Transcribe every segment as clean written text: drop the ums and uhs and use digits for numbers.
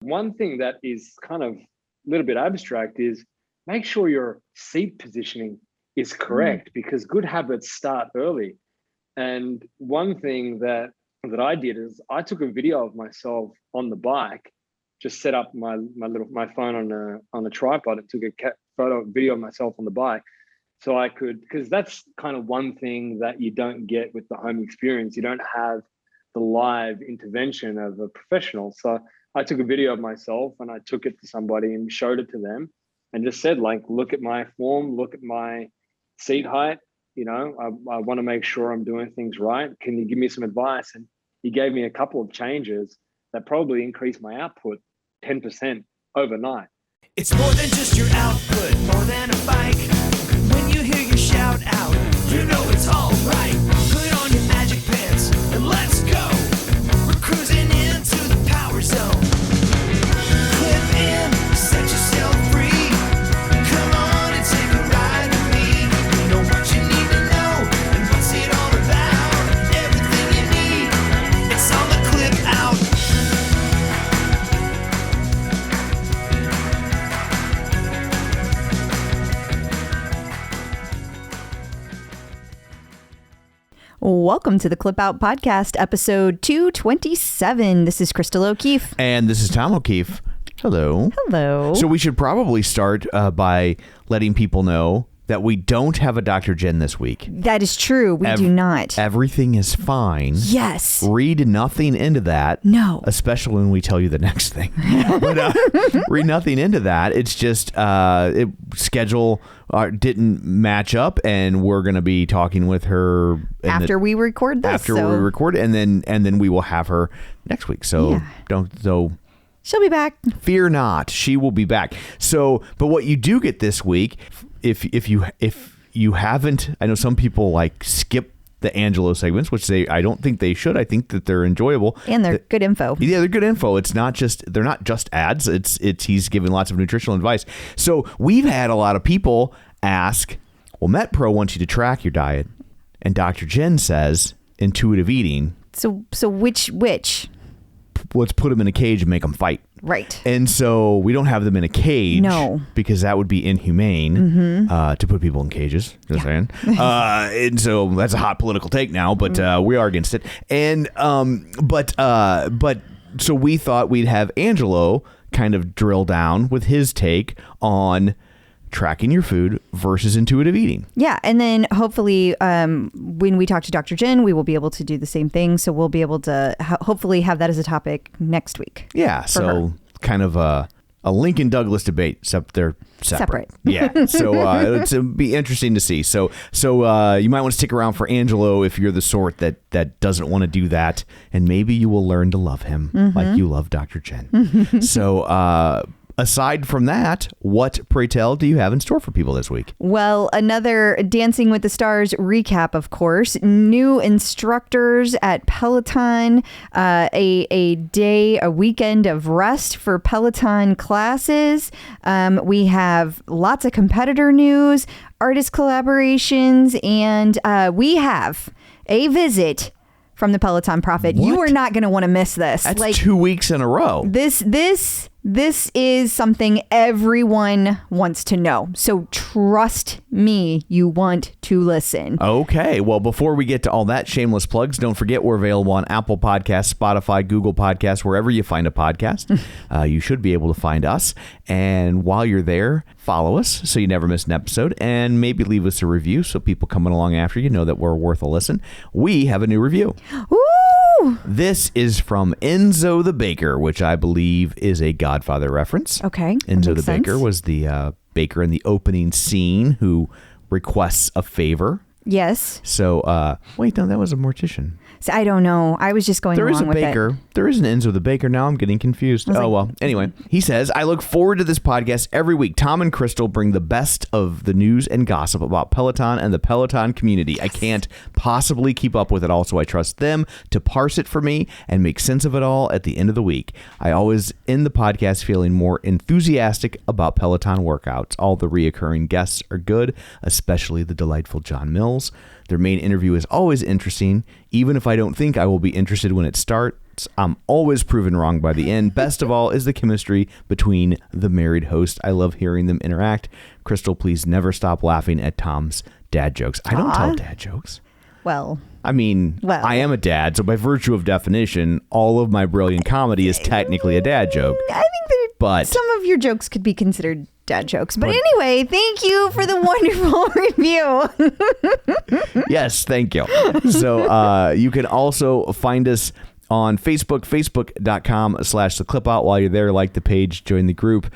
one thing that is kind of a little bit abstract is make sure your seat positioning is correct, because good habits start early. And one thing that I did is I took a video of myself on the bike, just set up my phone on a tripod and took a video of myself on the bike. So I could, because that's kind of one thing that you don't get with the home experience. You don't have the live intervention of a professional. So I took a video of myself and I took it to somebody and showed it to them and just said, like, look at my form, look at my seat height. You know, I want to make sure I'm doing things right. Can you give me some advice? And he gave me a couple of changes that probably increased my output 10% overnight. It's more than just your output, more than a bike. When you hear your shout out, you know it's all right. Put on your magic pants and let's go. We're cruising into the power zone. Clip in, set yourself free. Come on and take a ride with me. You know what you need to know and what's it all about. Everything you need, it's on the Clip Out. Welcome to the Clip Out Podcast, episode 227. This is Crystal O'Keefe. And this is Tom O'Keefe. Hello. Hello. So we should probably start by letting people know that we don't have a Dr. Jen this week. That is true. We do not. Everything is fine. Yes. Read nothing into that. No. Especially when we tell you the next thing. But read nothing into that. It's just schedule didn't match up, and we're going to be talking with her after we record this. we record, and then we will have her next week. So she'll be back. Fear not, she will be back. So, but what you do get this week, if you haven't, I know some people like skip the Angelo segments, which I don't think they should. I think that they're enjoyable and they're good info. Yeah, they're good info. They're not just ads. It's he's giving lots of nutritional advice. So we've had a lot of people ask, well, MetPro wants you to track your diet, and Dr. Jen says intuitive eating. So which? Let's put them in a cage and make them fight. Right. And so we don't have them in a cage. No. Because that would be inhumane to put people in cages. Just saying. And so that's a hot political take now, but we are against it. And but so we thought we'd have Angelo kind of drill down with his take on tracking your food versus intuitive eating. Yeah. And then hopefully when we talk to Dr. Jen, we will be able to do the same thing. So we'll be able to hopefully have that as a topic next week. Yeah. So kind of a Lincoln Douglas debate, except they're separate. Yeah. So it'll be interesting to see. So you might want to stick around for Angelo if you're the sort that doesn't want to do that. And maybe you will learn to love him like you love Dr. Jen. So aside from that, what, pray tell, do you have in store for people this week? Well, another Dancing with the Stars recap, of course. New instructors at Peloton, a weekend of rest for Peloton classes. We have lots of competitor news, artist collaborations, and we have a visit from the Peloton Prophet. What? You are not going to want to miss this. That's 2 weeks in a row. This is something everyone wants to know. So trust me, you want to listen. Okay. Well, before we get to all that, shameless plugs, don't forget we're available on Apple Podcasts, Spotify, Google Podcasts, wherever you find a podcast. You should be able to find us. And while you're there, follow us so you never miss an episode, and maybe leave us a review so people coming along after you know that we're worth a listen. We have a new review. Ooh! This is from Enzo the Baker, which I believe is a Godfather reference. Okay. Enzo the Baker was the baker in the opening scene who requests a favor. Yes. So, wait, no, that was a mortician. So I don't know. I was just going along with it. There is an Enzo the Baker. Now I'm getting confused. Well. Anyway, he says, I look forward to this podcast every week. Tom and Crystal bring the best of the news and gossip about Peloton and the Peloton community. I can't possibly keep up with it all, so I trust them to parse it for me and make sense of it all at the end of the week. I always end the podcast feeling more enthusiastic about Peloton workouts. All the reoccurring guests are good, especially the delightful John Mills. Their main interview is always interesting, even if I don't think I will be interested when it starts. starts. I'm always proven wrong by the end. Best of all is the chemistry between the married hosts. I love hearing them interact. Crystal, please never stop laughing at Tom's dad jokes. I don't tell dad jokes. Well, I mean, I am a dad, so by virtue of definition, all of my brilliant comedy is technically a dad joke. I think that some of your jokes could be considered dad jokes. But anyway, thank you for the wonderful review. Yes, thank you. So you can also find us on Facebook, facebook.com/theclipout. While you're there, like the page, join the group.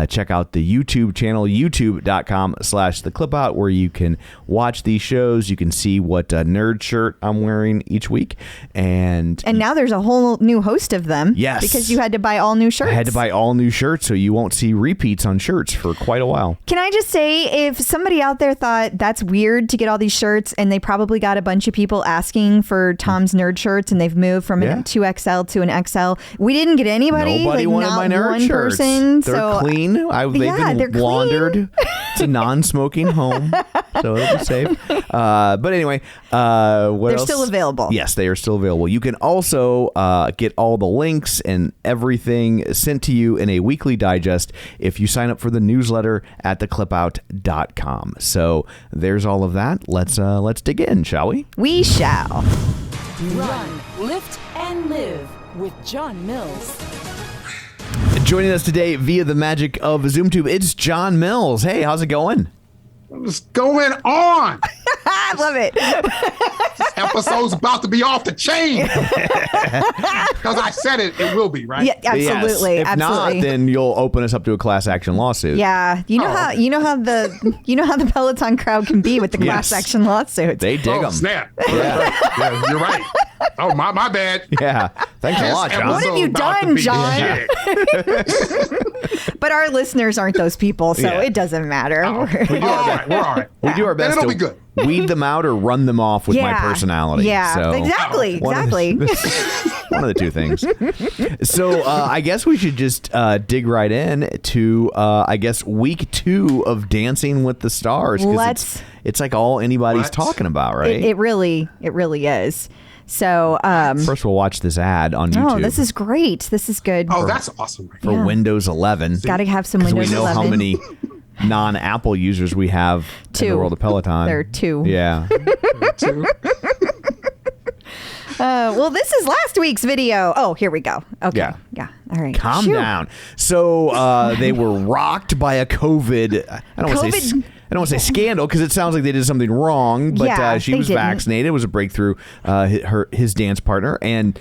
Check out the YouTube channel, youtube.com/theclipout, where you can watch these shows. You can see what nerd shirt I'm wearing each week. And now there's a whole new host of them. Yes. Because you had to buy all new shirts. I had to buy all new shirts, so you won't see repeats on shirts for quite a while. Can I just say, if somebody out there thought that's weird to get all these shirts, and they probably got a bunch of people asking for Tom's nerd shirts, and they've moved from an 2XL to an XL. We didn't get anybody. Nobody wanted my nerd shirts. Person, they're clean. They've been laundered. It's a non-smoking home, so it'll be safe. But anyway, they're still available. Yes, they are still available. You can also get all the links and everything sent to you in a weekly digest if you sign up for the newsletter at theclipout.com. So there's all of that. Let's dig in, shall we? We shall. Run, lift, and live with John Mills. Joining us today via the magic of ZoomTube, it's John Mills. Hey, how's it going? What's going on? I love it. This episode's about to be off the chain. Because I said it will be, right? Yeah, absolutely. Yes. If not, then you'll open us up to a class action lawsuit. Yeah, you know how the Peloton crowd can be with the class action lawsuits. They dig them. Snap. Yeah, you're right. Oh, my bad. Yeah. Thanks a lot, John. What have you done, John? But our listeners aren't those people, so it doesn't matter. We're all right. We do our best it'll to be good. Weed them out or run them off with my personality. Yeah, so exactly. One of the two things. So I guess we should just dig right in to, I guess, week 2 of Dancing with the Stars. It's like all anybody's talking about, right? It really is. So first we'll watch this ad on YouTube. Oh, this is great. This is good. Oh, that's awesome. For Windows 11. Got to have some Windows 11. We know how many non-Apple users we have in the world of Peloton. There are 2. Yeah. 2. Well, this is last week's video. Oh, here we go. Okay. Yeah. All right. Calm down. So they were rocked by a COVID. I don't want to say scandal because it sounds like they did something wrong, but she was vaccinated. It was a breakthrough. His dance partner, and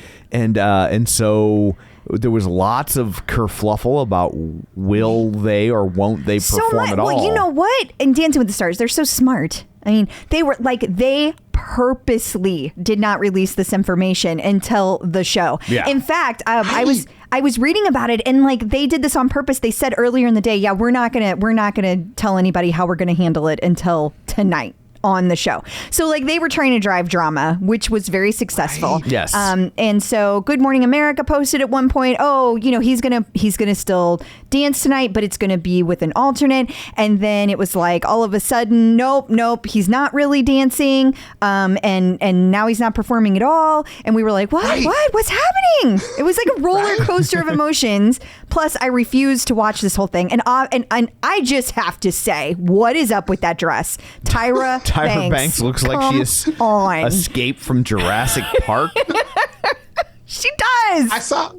so there was lots of kerfluffle about will they or won't they perform at all. Well, you know what? In Dancing with the Stars, they're so smart. I mean, they purposely did not release this information until the show. Yeah. In fact, I was reading about it, and they did this on purpose. They said earlier in the day, we're not gonna tell anybody how we're gonna handle it until tonight on the show. So they were trying to drive drama, which was very successful. Right. Yes. And so Good Morning America posted at one point, he's gonna still dance tonight, but it's gonna be with an alternate. And then it was all of a sudden, nope, he's not really dancing. And now he's not performing at all. And we were like, what? Right. What's happening? It was like a roller coaster of emotions. Plus, I refused to watch this whole thing. And I just have to say, what is up with that dress? Tyra Banks looks like she has escaped from Jurassic Park. She does. I saw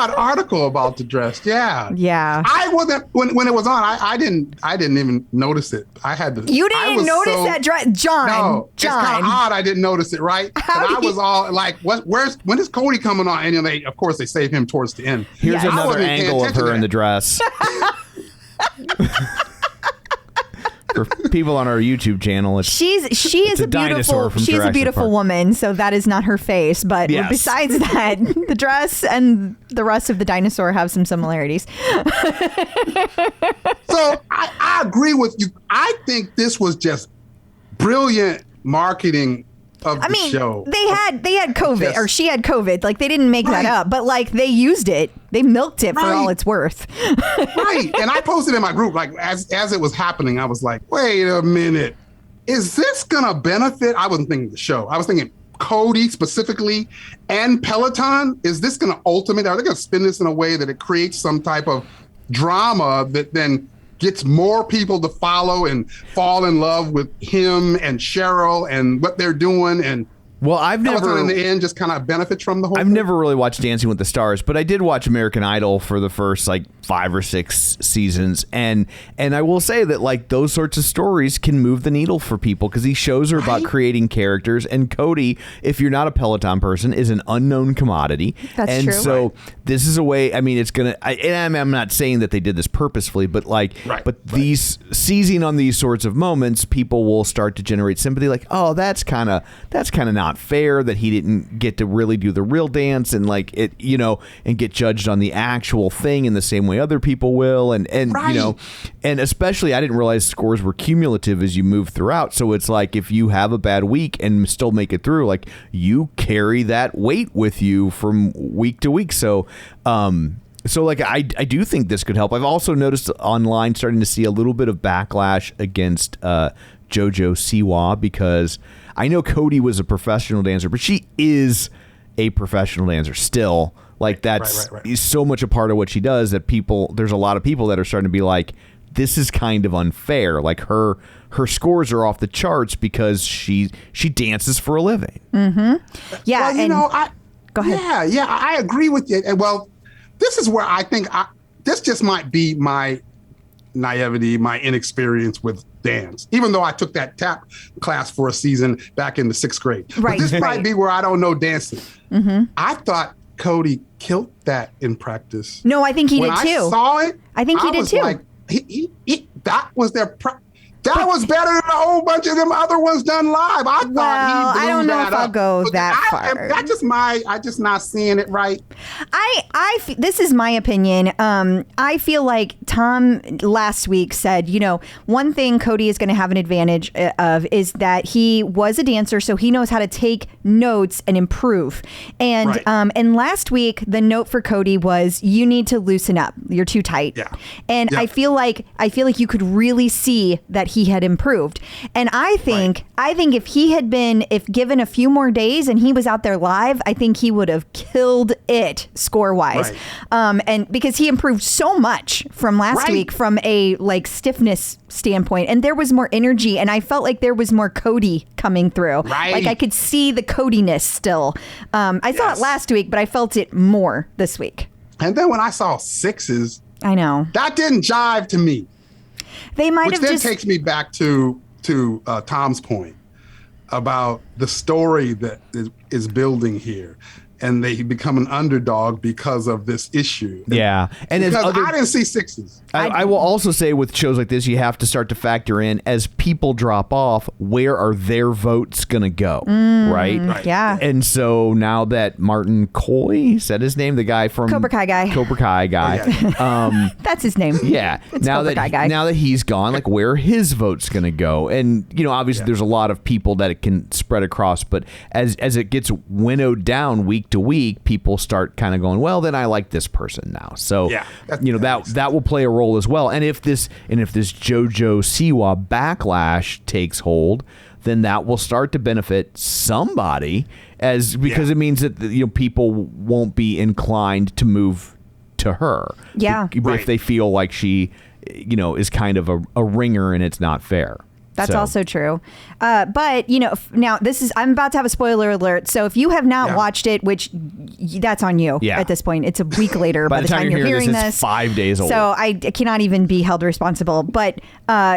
an article about the dress. Yeah. I wasn't when it was on. I didn't even notice it. I had to. You didn't notice that dress, John. No, it's kind of odd. I didn't notice it. Right. I was all like, when is Cody coming on? And they, of course, they save him towards the end. Here's another angle of her in the dress. For people on our YouTube channel, she is a beautiful woman, so that is not her face. But besides that, the dress and the rest of the dinosaur have some similarities. So I agree with you. I think this was just brilliant marketing of the show. They had COVID, or she had COVID. They didn't make that up, but they used it. They milked it for all it's worth. Right. And I posted in my group, as it was happening, I was like, wait a minute. Is this going to benefit? I wasn't thinking the show. I was thinking, Cody specifically and Peloton? Is this going to are they going to spin this in a way that it creates some type of drama that then gets more people to follow and fall in love with him and Cheryl and what they're doing? And well, I've Peloton never in the end just kind of benefits from the whole I've thing? never really watched Dancing with the Stars, but I did watch American Idol for the first like 5 or 6 seasons, and I will say that like those sorts of stories can move the needle for people because these shows are about creating characters. And Cody, if you're not a Peloton person, is an unknown commodity. That's true. And so this is a way. I mean, it's gonna. And I'm not saying that they did this purposefully, but these seizing on these sorts of moments, people will start to generate sympathy. Like, oh, that's kind of not fair that he didn't get to really do the real dance and like it, you know, and get judged on the actual thing in the same way other people will. And you know, and especially I didn't realize scores were cumulative as you move throughout. So it's like if you have a bad week and still make it through, like you carry that weight with you from week to week. So like I do think this could help. I've also noticed online starting to see a little bit of backlash against JoJo Siwa because I know Cody was a professional dancer, but she is a professional dancer still. Like that's so much a part of what she does that there's a lot of people that are starting to be like, this is kind of unfair. Like her scores are off the charts because she dances for a living. Mm-hmm. Yeah. Well, go ahead. Yeah, I agree with you. And well, this is where I think this just might be my naivety, my inexperience with dance, even though I took that tap class for a season back in the 6th grade. Right, but this might be where I don't know dancing. Mm-hmm. I thought Cody killed that in practice. No, I think he did too. When I saw it, I think he did too. Like, that was their that was better than a whole bunch of them other ones done live. I thought he blew I don't know that if I'll up. go that far. That's just I just not seeing it right. This is my opinion. I feel like Tom last week said, you know, one thing Cody is going to have an advantage of is that he was a dancer, so he knows how to take notes and improve. And and last week the note for Cody was, you need to loosen up. You're too tight. Yeah. And I feel like you could really see that he had improved. And I think if given a few more days and he was out there live, I think he would have killed it score wise. And because he improved so much from last week from a like stiffness standpoint, and there was more energy, and I felt like there was more Cody coming through. Like I could see the Codiness still. I saw it last week, but I felt it more this week. And then when I saw 6s, I know that didn't jive to me. They might Which have then takes me back to Tom's point about the story that is building here. And they become an underdog because of this issue. Yeah. And because I didn't see 6s. I will also say with shows like this, you have to start to factor in as people drop off, where are their votes going to go? Right? Yeah. And so now that Martin Coy, is that his name? The guy from Cobra Kai guy. That's his name. Yeah. Now that he's gone, like where are his votes going to go? And, you know, obviously there's a lot of people that it can spread across, but as it gets winnowed down week to week, people start kind of going, well, then I like this person now. So, you know, that will play a role as well. And if this JoJo Siwa backlash takes hold, then that will start to benefit somebody because it means that, you know, people won't be inclined to move to her. Yeah. If they feel like she, you know, is kind of a ringer and it's not fair. That's also true. But, you know, now I'm about to have a spoiler alert. So if you have not watched it, which that's on you at this point, it's a week later by the time you're hearing this. It's 5 days old. So I cannot even be held responsible. But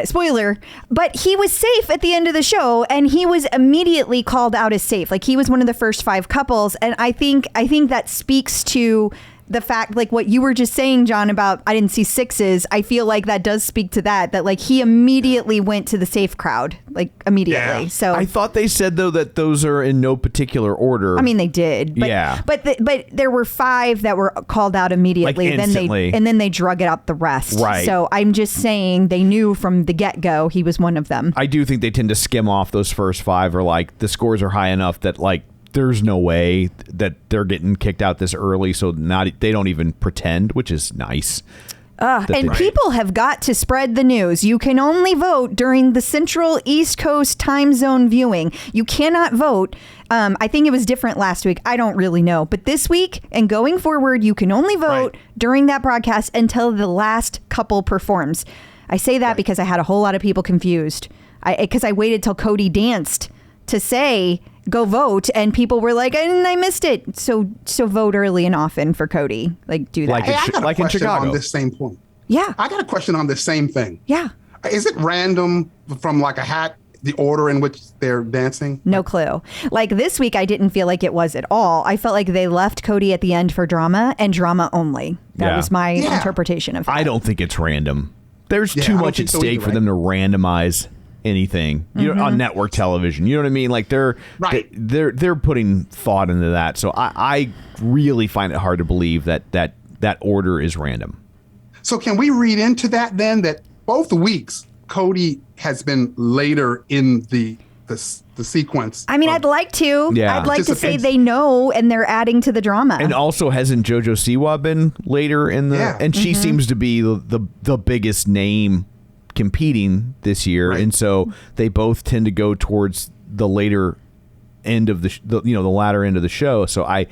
spoiler, but he was safe at the end of the show and he was immediately called out as safe. Like he was one of the first 5 couples. And I think that speaks to the fact, like what you were just saying, John, about I didn't see 6s. I feel like that does speak to that like he immediately went to the safe crowd, like immediately. Yeah. So I thought they said though that those are in no particular order. I mean, they did. But, but there were 5 that were called out immediately. Like instantly. Then they drug it out the rest. Right. So I'm just saying they knew from the get-go he was one of them. I do think they tend to skim off those first 5, or like the scores are high enough that like there's no way that they're getting kicked out this early, so they don't even pretend, which is nice. And people have got to spread the news. You can only vote during the Central East Coast time zone viewing. You cannot vote. I think it was different last week. I don't really know. But this week and going forward, you can only vote during that broadcast until the last couple performs. I say that because I had a whole lot of people confused. Because I waited till Cody danced to say, go vote. And people were like, I missed it. So vote early and often for Cody. Like, do that. I got a question in Chicago. on this same point. Yeah. I got a question on this same thing. Yeah. Is it random from like a hat, the order in which they're dancing? No clue. Like this week, I didn't feel like it was at all. I felt like they left Cody at the end for drama and drama only. That was my interpretation of that. I don't think it's random. There's too much at stake for them to randomize anything on network television. You know what I mean? Like they're putting thought into that. So I really find it hard to believe that order is random. So can we read into that then that both weeks Cody has been later in the sequence? I mean, I'd like to. Yeah. I'd like to say they know and they're adding to the drama. And also, hasn't JoJo Siwa been later in the? Yeah. And she seems to be the biggest name competing this year, and so they both tend to go towards the later end of the latter end of the show. So I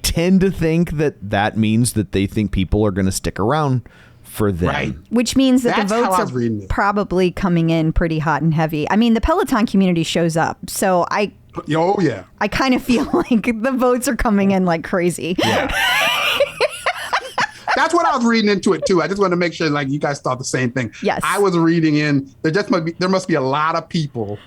tend to think that means that they think people are going to stick around for them. Which means that the votes are probably coming in pretty hot and heavy. I mean, the Peloton community shows up, so I kind of feel like the votes are coming in like crazy. Yeah. That's what I was reading into it too. I just wanted to make sure like you guys thought the same thing. Yes. I was reading in there must be a lot of people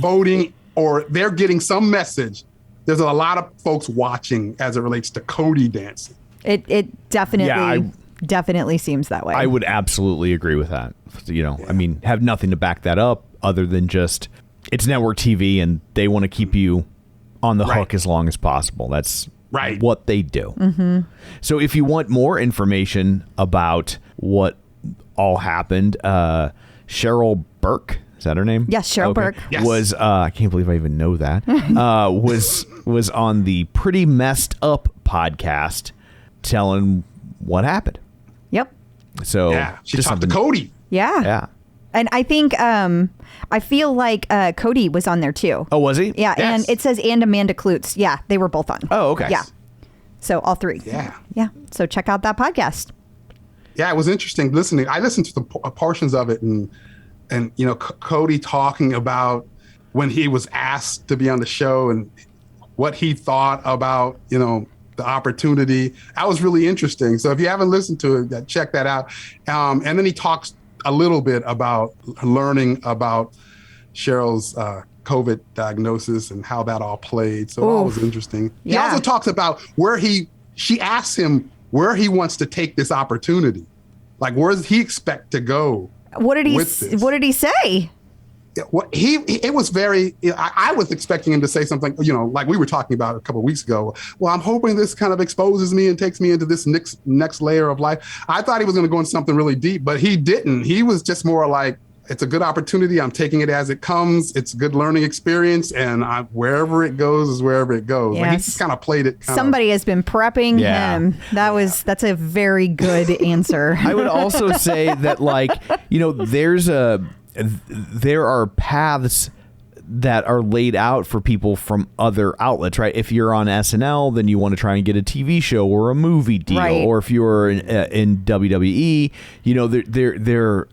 voting, or they're getting some message. There's a lot of folks watching as it relates to Cody dancing. It definitely seems that way. I would absolutely agree with that. I mean, have nothing to back that up other than just it's network TV and they want to keep you on the hook as long as possible. That's what they do. Mm-hmm. So if you want more information about what all happened, Cheryl Burke, is that her name? Yes, Cheryl Burke. Yes. Was I can't believe I even know that. Was on the Pretty Messed Up podcast telling what happened. Yep. So she talked to Cody. Yeah. And I think I feel like Cody was on there too. Oh, was he? Yeah, yes. And it says and Amanda Klutz. Yeah, they were both on. Oh, okay. Yeah. So all three. Yeah. Yeah. So check out that podcast. Yeah, it was interesting listening. I listened to the portions of it and Cody talking about when he was asked to be on the show and what he thought about, the opportunity. That was really interesting. So if you haven't listened to it, check that out. And then he talks a little bit about learning about Cheryl's COVID diagnosis and how that all played. So that was interesting. Yeah. He also talks about she asks him where he wants to take this opportunity. Like, where does he expect to go? What did he say? It was very, I was expecting him to say something, like we were talking about a couple of weeks ago. Well, I'm hoping this kind of exposes me and takes me into this next layer of life. I thought he was going to go into something really deep, but he didn't. He was just more like, it's a good opportunity. I'm taking it as it comes. It's a good learning experience. And wherever it goes is wherever it goes. Yes. Like he just kind of played it. Somebody has been prepping him. That's a very good answer. I would also say that there are paths that are laid out for people from other outlets, right? If you're on SNL, then you want to try and get a TV show or a movie deal, or if you're in WWE,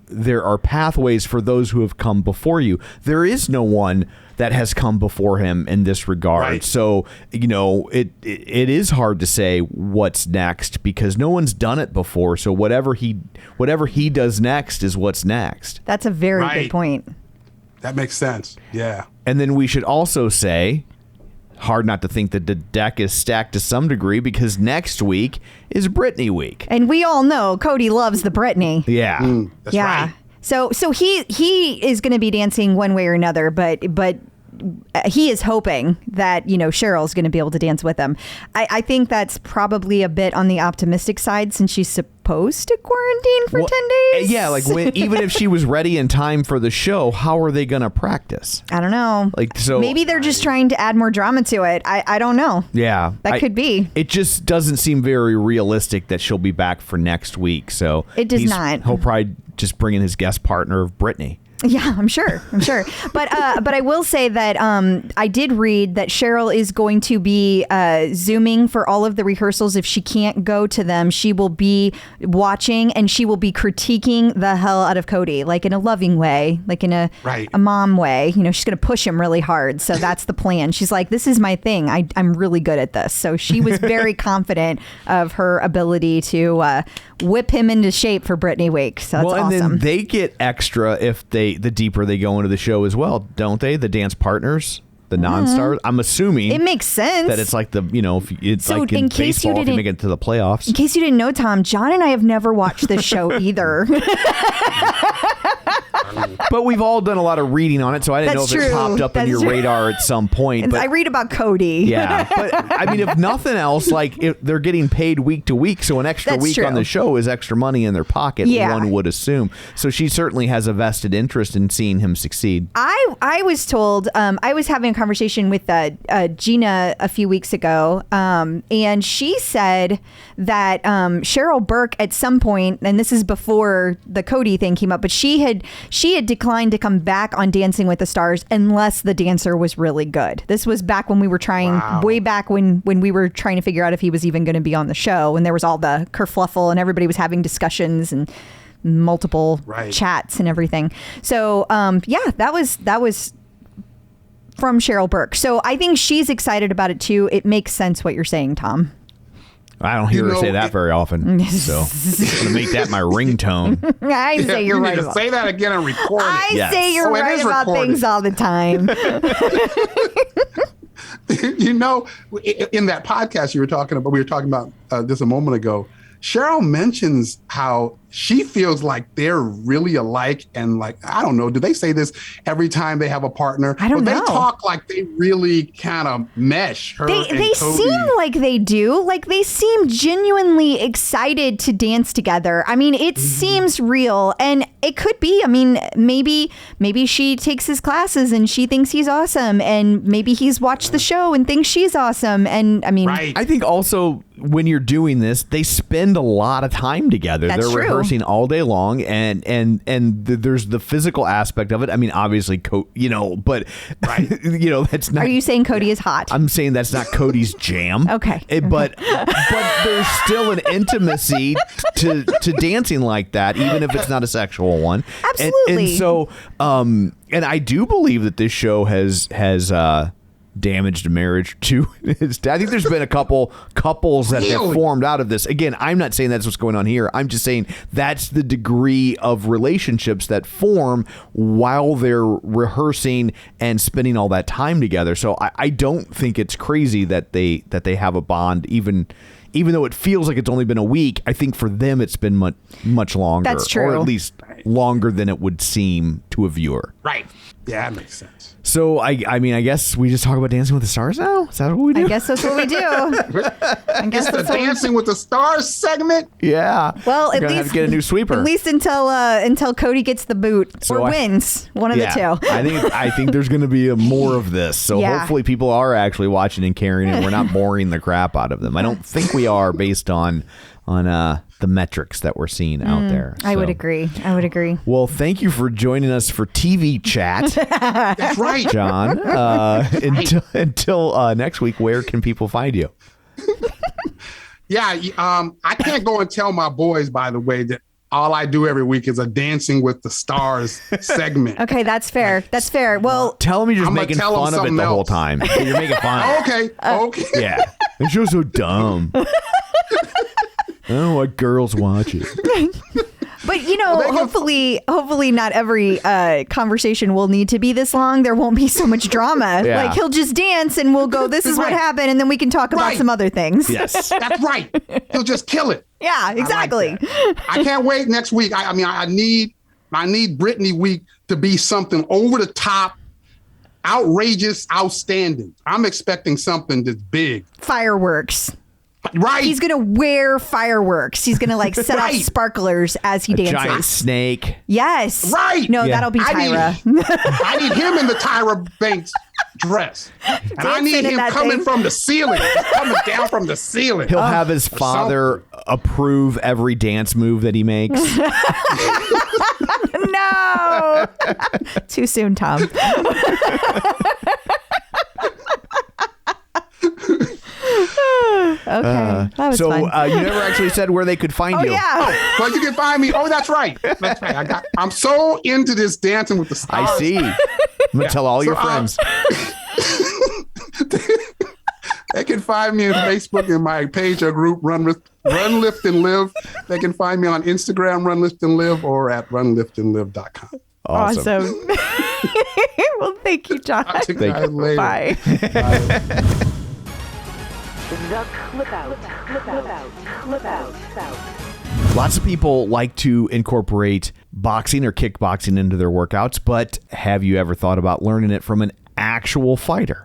there are pathways for those who have come before you. There is no one that has come before him in this regard. Right. So, it is hard to say what's next because no one's done it before. So whatever he does next is what's next. That's a very good point. That makes sense. Yeah. And then we should also say, hard not to think that the deck is stacked to some degree because next week is Britney week. And we all know Cody loves the Britney. Yeah. That's right. So he is going to be dancing one way or another, but he is hoping that, Cheryl's going to be able to dance with him. I think that's probably a bit on the optimistic side since she's supposed to quarantine for 10 days. Yeah, like even if she was ready in time for the show, how are they going to practice? I don't know. So maybe they're just trying to add more drama to it. I don't know. Yeah. That could be. It just doesn't seem very realistic that she'll be back for next week. So it does not. He'll probably just bring in his guest partner of Brittany. Yeah, I'm sure. But I will say that I did read that Cheryl is going to be Zooming for all of the rehearsals. If she can't go to them, she will be watching and she will be critiquing the hell out of Cody, like in a loving way, like in a mom way. She's going to push him really hard. So that's the plan. She's like, this is my thing. I'm really good at this. So she was very confident of her ability to whip him into shape for Brittany Week. So that's awesome. And then they get extra if the deeper they go into the show as well, don't they? The dance partners, the non-stars. I'm assuming it makes sense that it's like if it's so like in baseball if you make it to the playoffs. In case you didn't know, Tom, John and I have never watched this show either. But we've all done a lot of reading on it, so I didn't know if it popped up on your radar at some point. But I read about Cody. Yeah, but I mean, if nothing else, if they're getting paid week to week, so an extra week on the show is extra money in their pocket, one would assume. So she certainly has a vested interest in seeing him succeed. I was told, I was having a conversation with Gina a few weeks ago, and she said that Cheryl Burke at some point, and this is before the Cody thing came up, but she had declined to come back on Dancing with the Stars unless the dancer was really good. This was back when we were trying, way back when we were trying to figure out if he was even going to be on the show, and there was all the kerfluffle and everybody was having discussions and multiple chats and everything. So that was from Cheryl Burke. So I think she's excited about it too. It makes sense what you're saying, Tom. I don't hear her say that very often, so I'm going to make that my ringtone. I say you're right. Say that again and record it. I say you're right about things all the time. In that podcast we were talking about this a moment ago, Cheryl mentions how she feels like they're really alike, and I don't know, do they say this every time they have a partner? I don't know. They talk like they really kind of mesh. They seem like they do. Like they seem genuinely excited to dance together. I mean, it seems real, and it could be. I mean, maybe she takes his classes and she thinks he's awesome, and maybe he's watched the show and thinks she's awesome. And I mean, I think also when you're doing this, they spend a lot of time together. That's They're true. rehearsing all day long, and there's the physical aspect of it. I mean, obviously, but that's not. Are you saying Cody is hot? I'm saying that's not Cody's jam. Okay. But there's still an intimacy to dancing like that, even if it's not a sexual one. Absolutely. And so, and I do believe that this show has damaged a marriage too. I think there's been a couple couples that have formed out of this. Again, I'm not saying that's what's going on here. I'm just saying that's the degree of relationships that form while they're rehearsing and spending all that time together. So I don't think it's crazy that they have a bond, even though it feels like it's only been a week. I think for them it's been much longer. That's true. Or at least longer than it would seem to a viewer. Right. Yeah, that makes sense. So, I mean, I guess we just talk about Dancing with the Stars now? Is that what we do? I guess that's what we do. It's the Dancing with the Stars segment? Yeah. Well, at least have to get a new sweeper. At least until Cody gets the boot or wins. One of the two. I think there's going to be more of this. So hopefully people are actually watching and caring, and we're not boring the crap out of them. I don't think we are based on the metrics that we're seeing out there. I would agree. Well, thank you for joining us for TV Chat. That's right, John. Until next week, where can people find you? Yeah, I can't go and tell my boys, by the way, that all I do every week is a Dancing with the Stars segment. Okay, that's fair. That's fair. Well, tell them you're just making fun of it the whole time. You're making fun of it. Okay. Yeah. It's just so dumb. I don't know what girls watch it. But hopefully not every conversation will need to be this long. There won't be so much drama. Yeah. Like he'll just dance and we'll go, this is what happened, and then we can talk about some other things. Yes. That's right. He'll just kill it. Yeah, exactly. I can't wait next week. I need Brittany week to be something over the top. outrageous, outstanding. I'm expecting something that's big. Fireworks. Right. He's going to wear fireworks. He's going to like set off sparklers as he dances. Giant snake. Yes. Right. No, that'll be Tyra. I need him in the Tyra Banks dress. And I need him coming from the ceiling. Coming down from the ceiling. He'll have his father approve every dance move that he makes. No. Too soon, Tom. Okay, that was fun. You never actually said where they could find you. Yeah. But you can find me. Oh, that's right. That's right. I'm so into this Dancing with the Stars. I see. I'm going to tell all your friends. They can find me on Facebook in my page or group, Run, Lift, and Live. They can find me on Instagram, Run, Lift, and Live, or at runliftandlive.com. Awesome. Well, thank you, John. I'll take you guys later. Bye. The Clip Out. Lots of people like to incorporate boxing or kickboxing into their workouts, but have you ever thought about learning it from an actual fighter?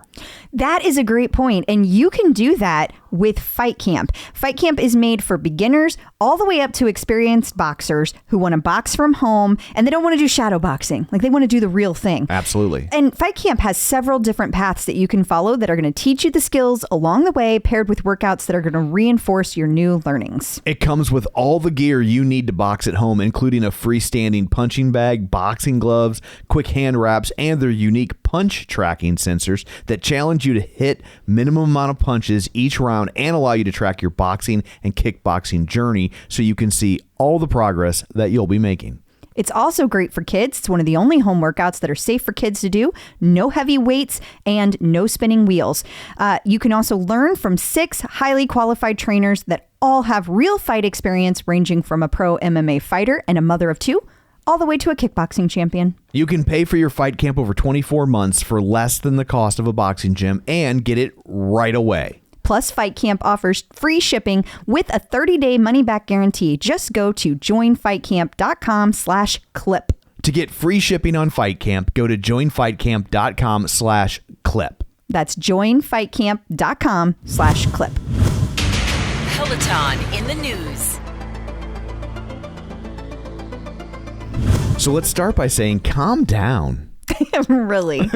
That is a great point, and you can do that with Fight Camp. Fight Camp is made for beginners all the way up to experienced boxers who want to box from home, and they don't want to do shadow boxing. Like, they want to do the real thing. Absolutely. And Fight Camp has several different paths that you can follow that are going to teach you the skills along the way, paired with workouts that are going to reinforce your new learnings. It comes with all the gear you need to box at home, including a freestanding punching bag, boxing gloves, quick hand wraps, and their unique punch tracking sensors that challenge you to hit minimum amount of punches each round and allow you to track your boxing and kickboxing journey so you can see all the progress that you'll be making. It's also great for kids. It's one of the only home workouts that are safe for kids to do. No heavy weights and no spinning wheels. You can also learn from 6 highly qualified trainers that all have real fight experience, ranging from a pro MMA fighter and a mother of 2 all the way to a kickboxing champion. You can pay for your Fight Camp over 24 months for less than the cost of a boxing gym and get it right away. Plus, Fight Camp offers free shipping with a 30-day money-back guarantee. Just go to joinfightcamp.com/clip. To get free shipping on Fight Camp, go to joinfightcamp.com/clip. That's joinfightcamp.com/clip. Peloton in the news. So let's start by saying, calm down. Really?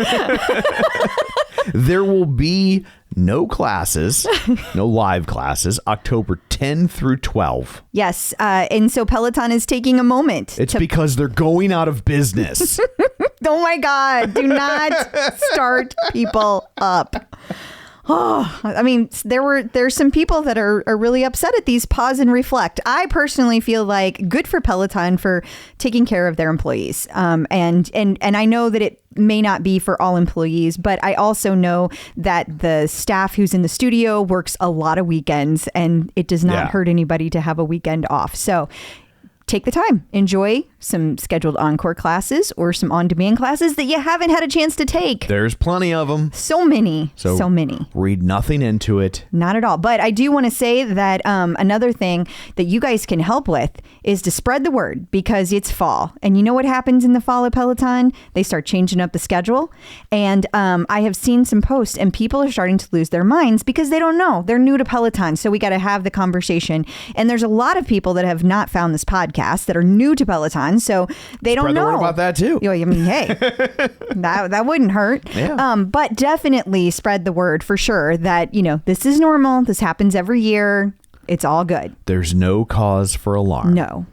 There will be no classes, no live classes, October 10 through 12. Yes. And so Peloton is taking a moment. It's because they're going out of business. Oh my God. Do not start people up. Oh, I mean, there's some people that are really upset at these. Pause and reflect. I personally feel like good for Peloton for taking care of their employees. And I know that it may not be for all employees, but I also know that the staff who's in the studio works a lot of weekends, and it does not hurt anybody to have a weekend off. So take the time, enjoy some scheduled encore classes or some on-demand classes that you haven't had a chance to take. There's plenty of them. So many. Read nothing into it. Not at all. But I do want to say that another thing that you guys can help with is to spread the word, because it's fall. And you know what happens in the fall at Peloton? They start changing up the schedule. And I have seen some posts, and people are starting to lose their minds because they don't know. They're new to Peloton. So we got to have the conversation. And there's a lot of people that have not found this podcast that are new to Peloton. So they don't know. Spread the word about that too. I mean, hey, that wouldn't hurt. Yeah. But definitely spread the word for sure that, this is normal. This happens every year. It's all good. There's no cause for alarm. No.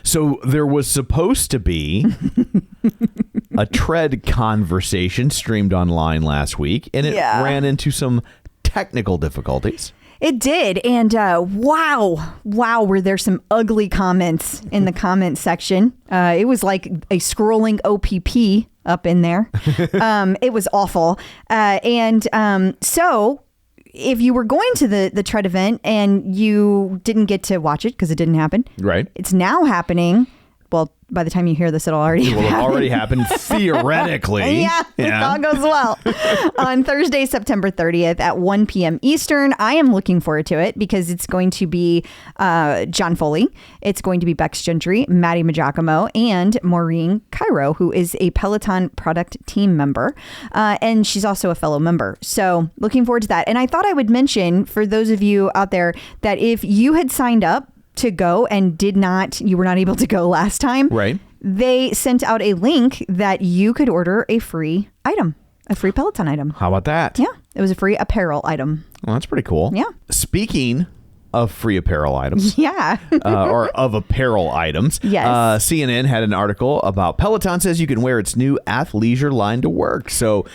So there was supposed to be a tread conversation streamed online last week, and it ran into some technical difficulties. It did. And wow, were there some ugly comments in the comment section. It was like a scrolling OPP up in there. It was awful. So if you were going to the tread event and you didn't get to watch it because it didn't happen. Right. It's now happening. Well, by the time you hear this, it'll already It will have already happened theoretically. Yeah, if all goes well. On Thursday, September 30th at 1 p.m. Eastern. I am looking forward to it because it's going to be John Foley. It's going to be Bex Gentry, Maddie Majacomo, and Maureen Cairo, who is a Peloton product team member. And she's also a fellow member. So looking forward to that. And I thought I would mention for those of you out there that if you had signed up to go and you were not able to go last time. Right. They sent out a link that you could order a free item, a free Peloton item. How about that? Yeah. It was a free apparel item. Well, that's pretty cool. Yeah. Speaking of free apparel items. Yeah. Or of apparel items. Yes. CNN had an article about Peloton says you can wear its new athleisure line to work. So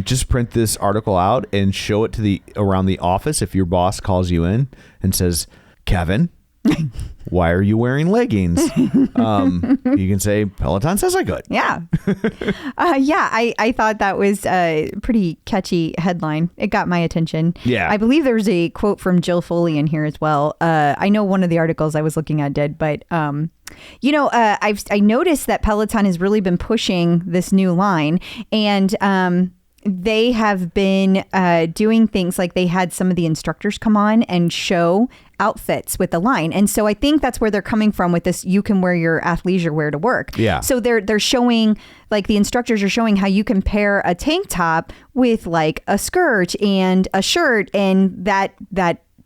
just print this article out and show it to around the office if your boss calls you in and says, Kevin, why are you wearing leggings? You can say Peloton says I could. Yeah. I thought that was a pretty catchy headline. It got my attention. Yeah. I believe there's a quote from Jill Foley in here as well. I know one of the articles I was looking at did, but I noticed that Peloton has really been pushing this new line, and they have been doing things like they had some of the instructors come on and show outfits with the line. And so I think that's where they're coming from with this. You can wear your athleisure wear to work. Yeah. So they're showing, like the instructors are showing how you can pair a tank top with like a skirt and a shirt, and that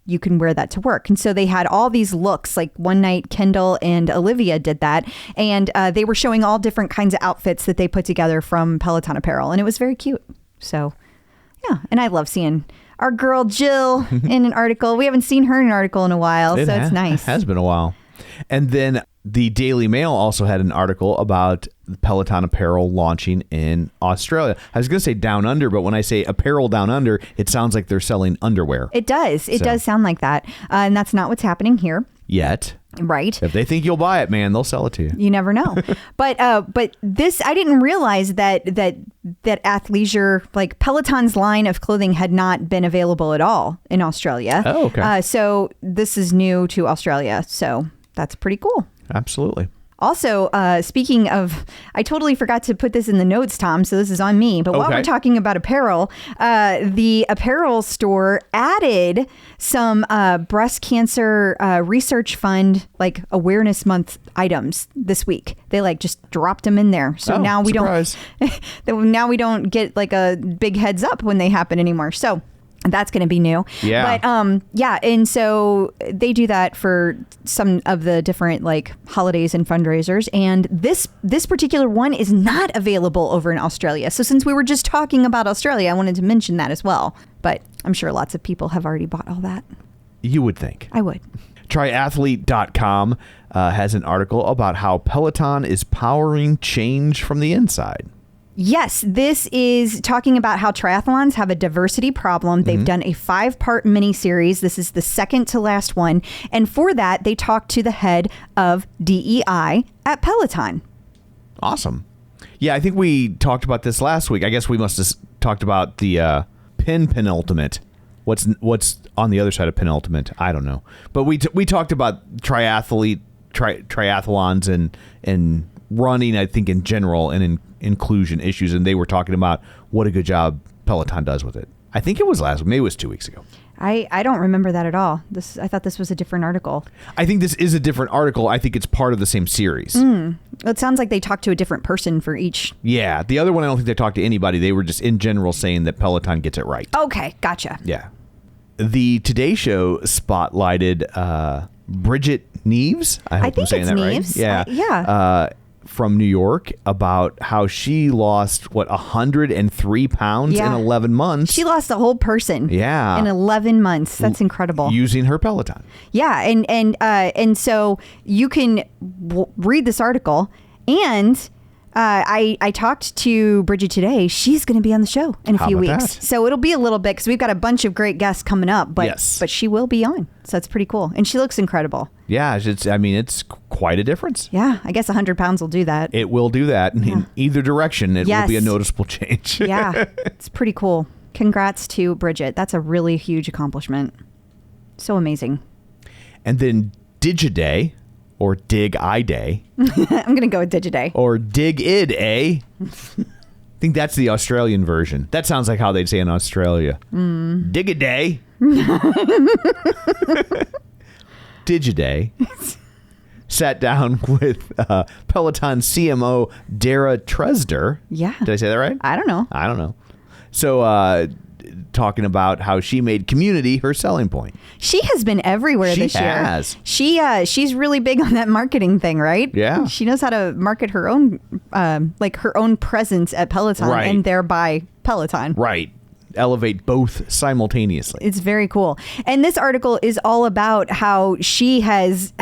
you can wear that to work. And so they had all these looks. Like one night, Kendall and Olivia did that. And they were showing all different kinds of outfits that they put together from Peloton apparel. And it was very cute. So, yeah. And I love seeing our girl Jill in an article. We haven't seen her in an article in a while. It's nice. It has been a while. And then the Daily Mail also had an article about Peloton apparel launching in Australia. I was going to say down under, but when I say apparel down under, it sounds like they're selling underwear. It does. It does sound like that. And that's not what's happening here. Yet. Right. If they think you'll buy it, man, they'll sell it to you. You never know. But this, I didn't realize that athleisure, like Peloton's line of clothing had not been available at all in Australia. Oh, okay. So this is new to Australia. So that's pretty cool. Absolutely. Also, speaking of, I totally forgot to put this in the notes, Tom, so this is on me. But while we're talking about apparel, the apparel store added some breast cancer research fund, like awareness month items this week. They like just dropped them in there. So now we don't get like a big heads up when they happen anymore. So that's going to be new. Yeah. But and so they do that for some of the different like holidays and fundraisers. And this particular one is not available over in Australia. So since we were just talking about Australia, I wanted to mention that as well. But I'm sure lots of people have already bought all that. You would think. I would. Triathlete.com has an article about how Peloton is powering change from the inside. Yes, this is talking about how triathlons have a diversity problem. They've done a 5-part mini-series. This is the second to last one. And for that, they talked to the head of DEI at Peloton. Awesome. Yeah, I think we talked about this last week. I guess we must have talked about the penultimate. What's on the other side of penultimate? I don't know. But we talked about triathlons and running, I think, in general, and in inclusion issues, and they were talking about what a good job Peloton does with it. I think it was maybe it was 2 weeks ago. I don't remember that at all. I thought this was a different article. I think this is a different article. I think it's part of the same series. It sounds like they talked to a different person for each. Yeah. The other one, I don't think they talked to anybody. They were just in general saying that Peloton gets it right. Okay. Gotcha. Yeah. The Today Show spotlighted Bridget Neves. I hope I'm saying that Neves. Right. Yeah. Yeah. From New York, about how she lost 103 pounds in 11 months. She lost a whole person. Yeah. In 11 months. That's incredible. Using her Peloton. Yeah, and so you can read this article, and I talked to Bridget today. She's going to be on the show in a few weeks. That? So it'll be a little bit because we've got a bunch of great guests coming up. But yes. But she will be on. So it's pretty cool. And she looks incredible. Yeah, it's quite a difference. Yeah, I guess 100 pounds will do that. It will do that. In either direction, it will be a noticeable change. Yeah, it's pretty cool. Congrats to Bridget. That's a really huge accomplishment. So amazing. And then Digiday or Dig-I-Day. I'm going to go with Digiday. Or Dig-Id-A. I think that's the Australian version. That sounds like how they'd say in Australia. Dig-A-Day. Digiday. Sat down with Peloton CMO Dara Treseder. Yeah. Did I say that right? I don't know. I don't know. So, talking about how she made community her selling point. She has been everywhere this year. She's really big on that marketing thing, right? Yeah. She knows how to market her own her own presence at Peloton and thereby Peloton. Right. Elevate both simultaneously. It's very cool. And this article is all about how she has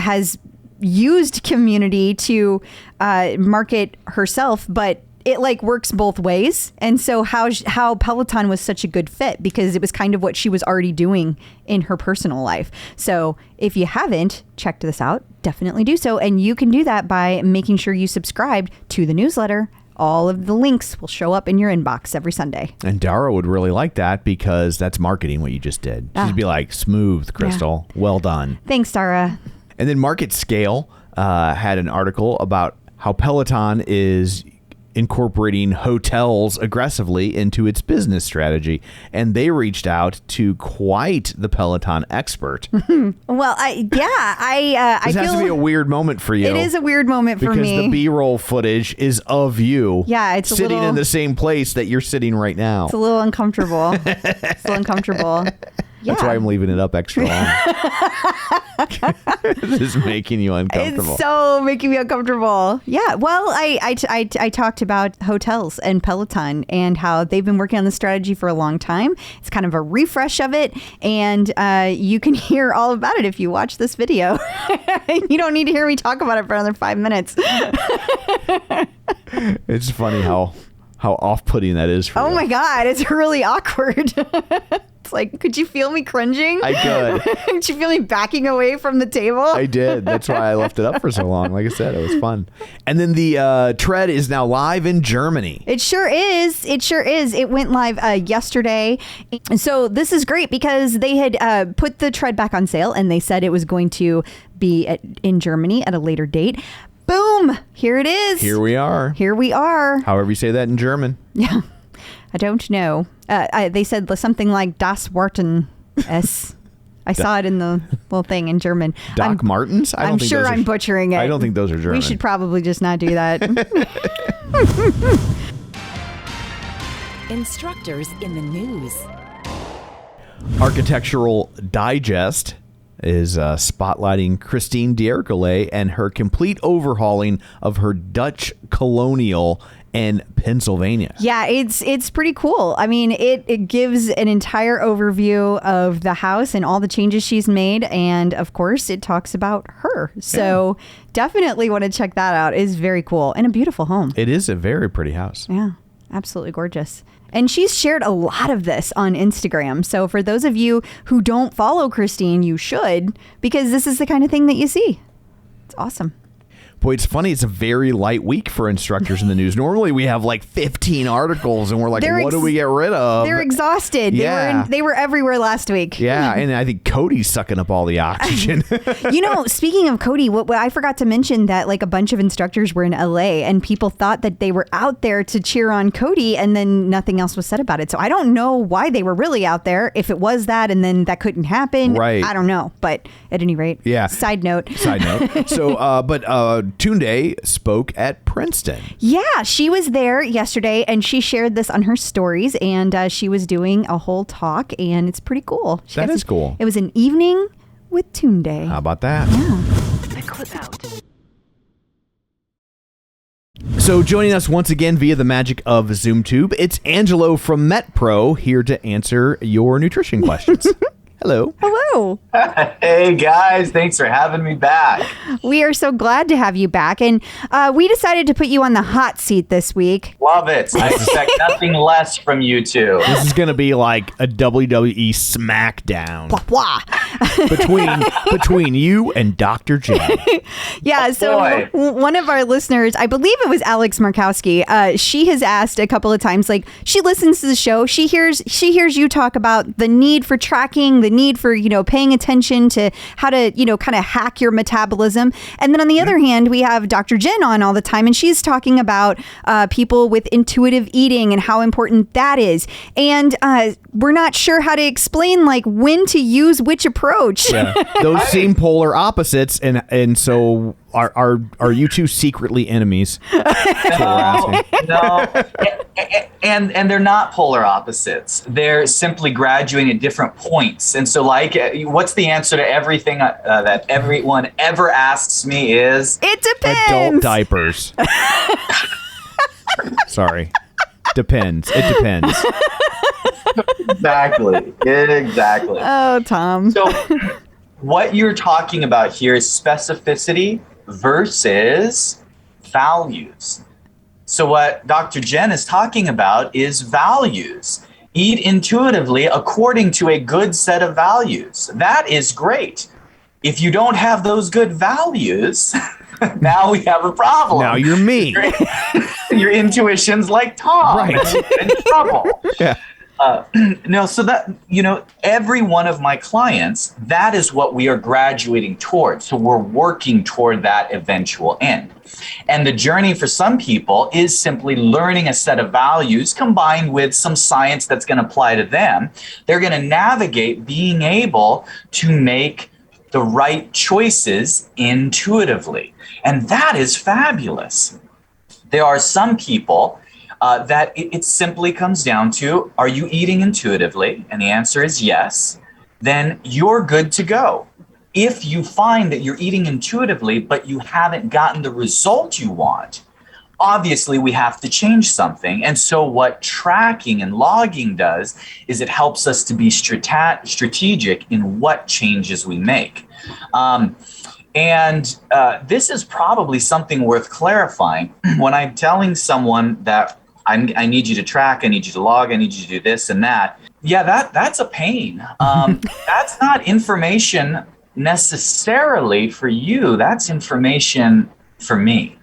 used community to market herself, but it works both ways. And so how Peloton was such a good fit because it was kind of what she was already doing in her personal life. So if you haven't checked this out, definitely do so. And you can do that by making sure you subscribe to the newsletter. All of the links will show up in your inbox every Sunday. And Dara would really like that because that's marketing what you just did. She'd be like, smooth, Crystal. Yeah. Well done. Thanks, Dara. And then Marketscale had an article about how Peloton is incorporating hotels aggressively into its business strategy. And they reached out to quite the Peloton expert. Well, I this has feel to be a weird moment for you. It is a weird moment for me. Because the B-roll footage is of you it's sitting in the same place that you're sitting right now. It's a little uncomfortable. That's why I'm leaving it up extra long. This is making you uncomfortable. It's so making me uncomfortable. Yeah. Well, I talked about hotels and Peloton and how they've been working on the strategy for a long time. It's kind of a refresh of it. And you can hear all about it if you watch this video. You don't need to hear me talk about it for another 5 minutes. It's funny how off-putting that is for you. Oh my God. It's really awkward. It's like, could you feel me cringing? I could. Did you feel me backing away from the table? I did. That's why I left it up for so long. Like I said, it was fun. And then the tread is now live in Germany. It sure is. It went live yesterday. So this is great because they had put the tread back on sale and they said it was going to be in Germany at a later date. Boom! Here it is. Here we are. However you say that in German. Yeah. I don't know. They said something like Das Warten S. I saw it in the little thing in German. Doc Martens? I'm sure I'm butchering it. I don't think those are German. We should probably just not do that. Instructors in the news. Architectural Digest is spotlighting Christin D'Ercole and her complete overhauling of her Dutch colonial in Pennsylvania. Yeah, it's pretty cool. I mean, it gives an entire overview of the house and all the changes she's made. And of course, it talks about her. So definitely want to check that out. It's very cool and a beautiful home. It is a very pretty house. Yeah, absolutely gorgeous. And she's shared a lot of this on Instagram. So for those of you who don't follow Christine, you should, because this is the kind of thing that you see. It's awesome. Boy, it's funny. It's a very light week for instructors in the news. Normally, we have like 15 articles, and we're like, what do we get rid of? They're exhausted. Yeah. They were everywhere last week. Yeah, and I think Cody's sucking up all the oxygen. Speaking of Cody, what I forgot to mention that like a bunch of instructors were in LA, and people thought that they were out there to cheer on Cody, and then nothing else was said about it. So I don't know why they were really out there. If it was that, and then that couldn't happen. Right. I don't know. But at any rate, yeah. Side note. So, Tunde spoke at Princeton. Yeah, she was there yesterday and she shared this on her stories, and she was doing a whole talk, and it's pretty cool. That is cool. It was an evening with Tunde. How about that? Yeah. The clip out. So joining us once again via the magic of ZoomTube, it's Angelo from MetPro here to answer your nutrition questions. Hello. Hello. Hey, guys. Thanks for having me back. We are so glad to have you back. And we decided to put you on the hot seat this week. Love it. I expect nothing less from you two. This is going to be like a WWE SmackDown. Wah, wah. between you and Dr. J. Yeah, so one of our listeners, I believe it was Alex Markowski, she has asked a couple of times, like, she listens to the show. She hears you talk about the need for tracking, the need for, paying attention to how to, kind of hack your metabolism. And then on the other hand, we have Dr. Jen on all the time, and she's talking about people with intuitive eating and how important that is. And we're not sure how to explain like when to use which approach. Yeah. Those seem polar opposites, and so are you two secretly enemies? No. And they're not polar opposites. They're simply graduating at different points. And so, like, what's the answer to everything that everyone ever asks me is? It depends. Adult diapers. Sorry. Depends. It depends. Exactly. Oh, Tom. So what you're talking about here is specificity versus values. So what Dr. Jen is talking about is values. Eat intuitively according to a good set of values. That is great. If you don't have those good values, now we have a problem. Now you're me. Your intuition's like Tom. Right. You're in trouble. Yeah. No, so that, every one of my clients, that is what we are graduating towards. So we're working toward that eventual end. And the journey for some people is simply learning a set of values combined with some science that's going to apply to them. They're going to navigate being able to make the right choices intuitively. And that is fabulous. There are some people that it simply comes down to, are you eating intuitively? And the answer is yes. Then you're good to go. If you find that you're eating intuitively, but you haven't gotten the result you want, obviously we have to change something. And so what tracking and logging does is it helps us to be strategic in what changes we make. And this is probably something worth clarifying. When I'm telling someone that I need you to track, I need you to log, I need you to do this and that. Yeah, that's a pain. That's not information necessarily for you. That's information for me.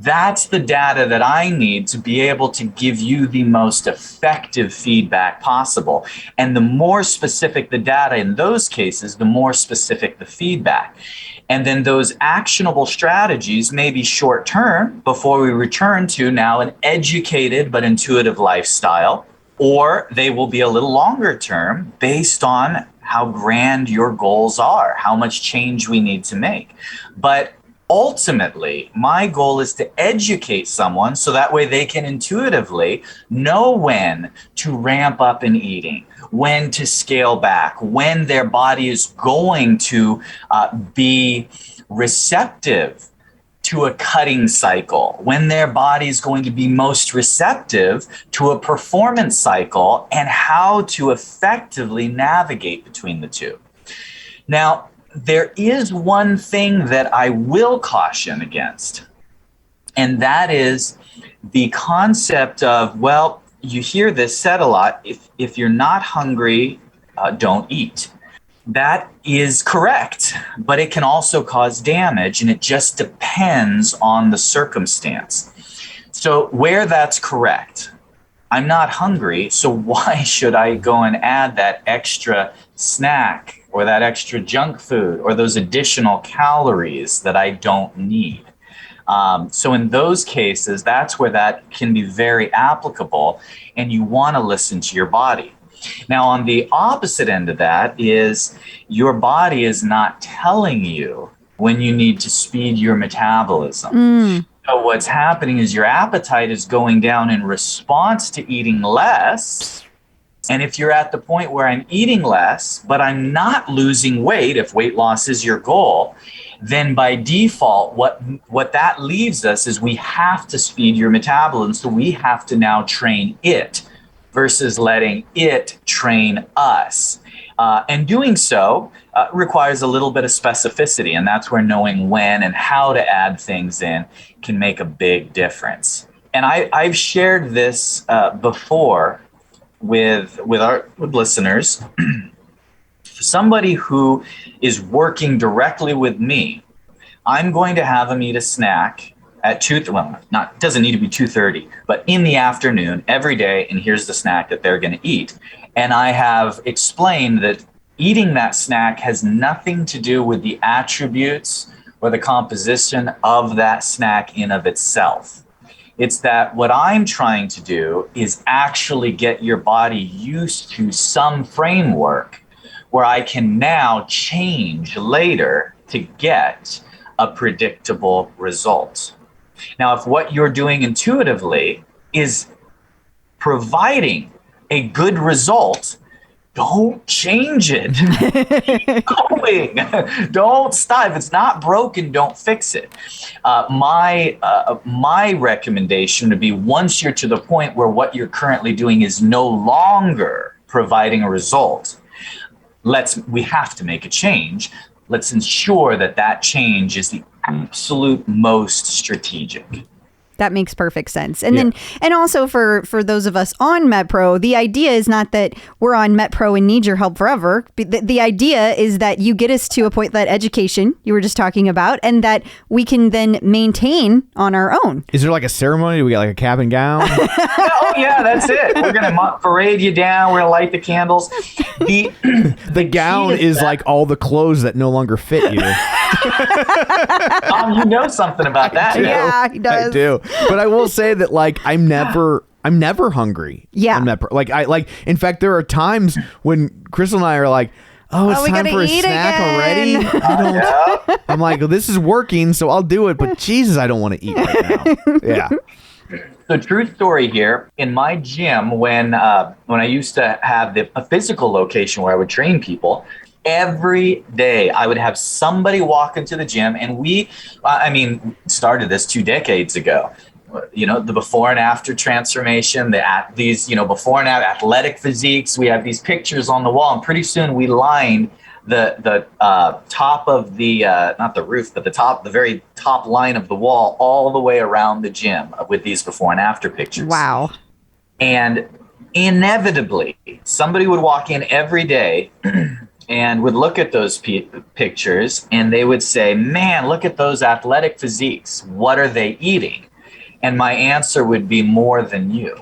That's the data that I need to be able to give you the most effective feedback possible. And the more specific the data in those cases, the more specific the feedback. And then those actionable strategies may be short term before we return to now an educated but intuitive lifestyle, or they will be a little longer term based on how grand your goals are, how much change we need to make. But ultimately, my goal is to educate someone so that way they can intuitively know when to ramp up in eating, when to scale back, when their body is going to be receptive to a cutting cycle, when their body is going to be most receptive to a performance cycle, and how to effectively navigate between the two. Now, there is one thing that I will caution against, and that is the concept of, well, you hear this said a lot, if you're not hungry, don't eat. That is correct, but it can also cause damage, and it just depends on the circumstance. So where that's correct, I'm not hungry, so why should I go and add that extra snack or that extra junk food or those additional calories that I don't need? So in those cases, that's where that can be very applicable, and you want to listen to your body. Now, on the opposite end of that is your body is not telling you when you need to speed your metabolism. So what's happening is your appetite is going down in response to eating less. And if you're at the point where I'm eating less, but I'm not losing weight, if weight loss is your goal, then by default, what that leaves us is we have to speed your metabolism. So we have to now train it versus letting it train us. And doing so requires a little bit of specificity, and that's where knowing when and how to add things in can make a big difference. And I've shared this before with our listeners. Somebody who is working directly with me, I'm going to have them eat a snack at doesn't need to be 2:30, but in the afternoon every day, and here's the snack that they're going to eat. And I have explained that eating that snack has nothing to do with the attributes or the composition of that snack in of itself. It's that what I'm trying to do is actually get your body used to some framework where I can now change later to get a predictable result. Now, if what you're doing intuitively is providing a good result, don't change it. Keep going. Don't stop. If it's not broken, don't fix it. My recommendation would be, once you're to the point where what you're currently doing is no longer providing a result, we have to make a change. Let's ensure that change is the absolute most strategic. That makes perfect sense. And then, and also for those of us on MetPro, the idea is not that we're on MetPro and need your help forever. The idea is that you get us to a point, that education you were just talking about, and that we can then maintain on our own. Is there like a ceremony? Do we got like a cap and gown? Oh yeah, that's it. We're going to parade you down. We're going to light the candles. The gown is like all the clothes that no longer fit you. You know something about that. Yeah, he does. I do. But I will say that, like, I'm never hungry. Yeah. In fact, there are times when Crystal and I are like, oh, it's time for a snack again. already. I'm like, well, this is working, so I'll do it. But Jesus, I don't want to eat right now. Yeah. So, true story here. In my gym, when I used to have a physical location where I would train people, every day I would have somebody walk into the gym, and we started this 2 decades ago. You know, the before and after transformation, these before and after athletic physiques. We have these pictures on the wall, and pretty soon we lined the top of the not the roof, but the very top line of the wall all the way around the gym with these before and after pictures. Wow. And inevitably, somebody would walk in every day and would look at those pictures, and they would say, man, look at those athletic physiques. What are they eating? And my answer would be, more than you.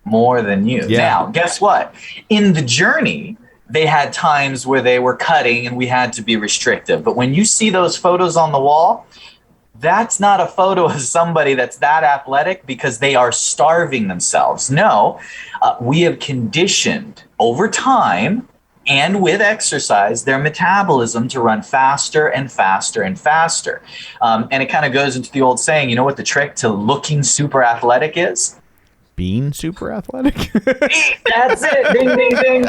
More than you. Yeah. Now, guess what? In the journey, they had times where they were cutting and we had to be restrictive. But when you see those photos on the wall, that's not a photo of somebody that's that athletic because they are starving themselves. No, we have conditioned over time and with exercise their metabolism to run faster and faster and faster. And it kind of goes into the old saying, you know what the trick to looking super athletic is? Being super athletic? That's it. Ding, ding, ding.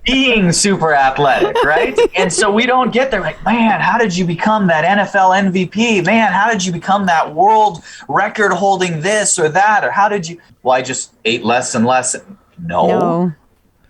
Being super athletic, right? And so we don't get there like, man, how did you become that NFL MVP? Man, how did you become that world record holding this or that? Or how did you? Well, I just ate less and less. No.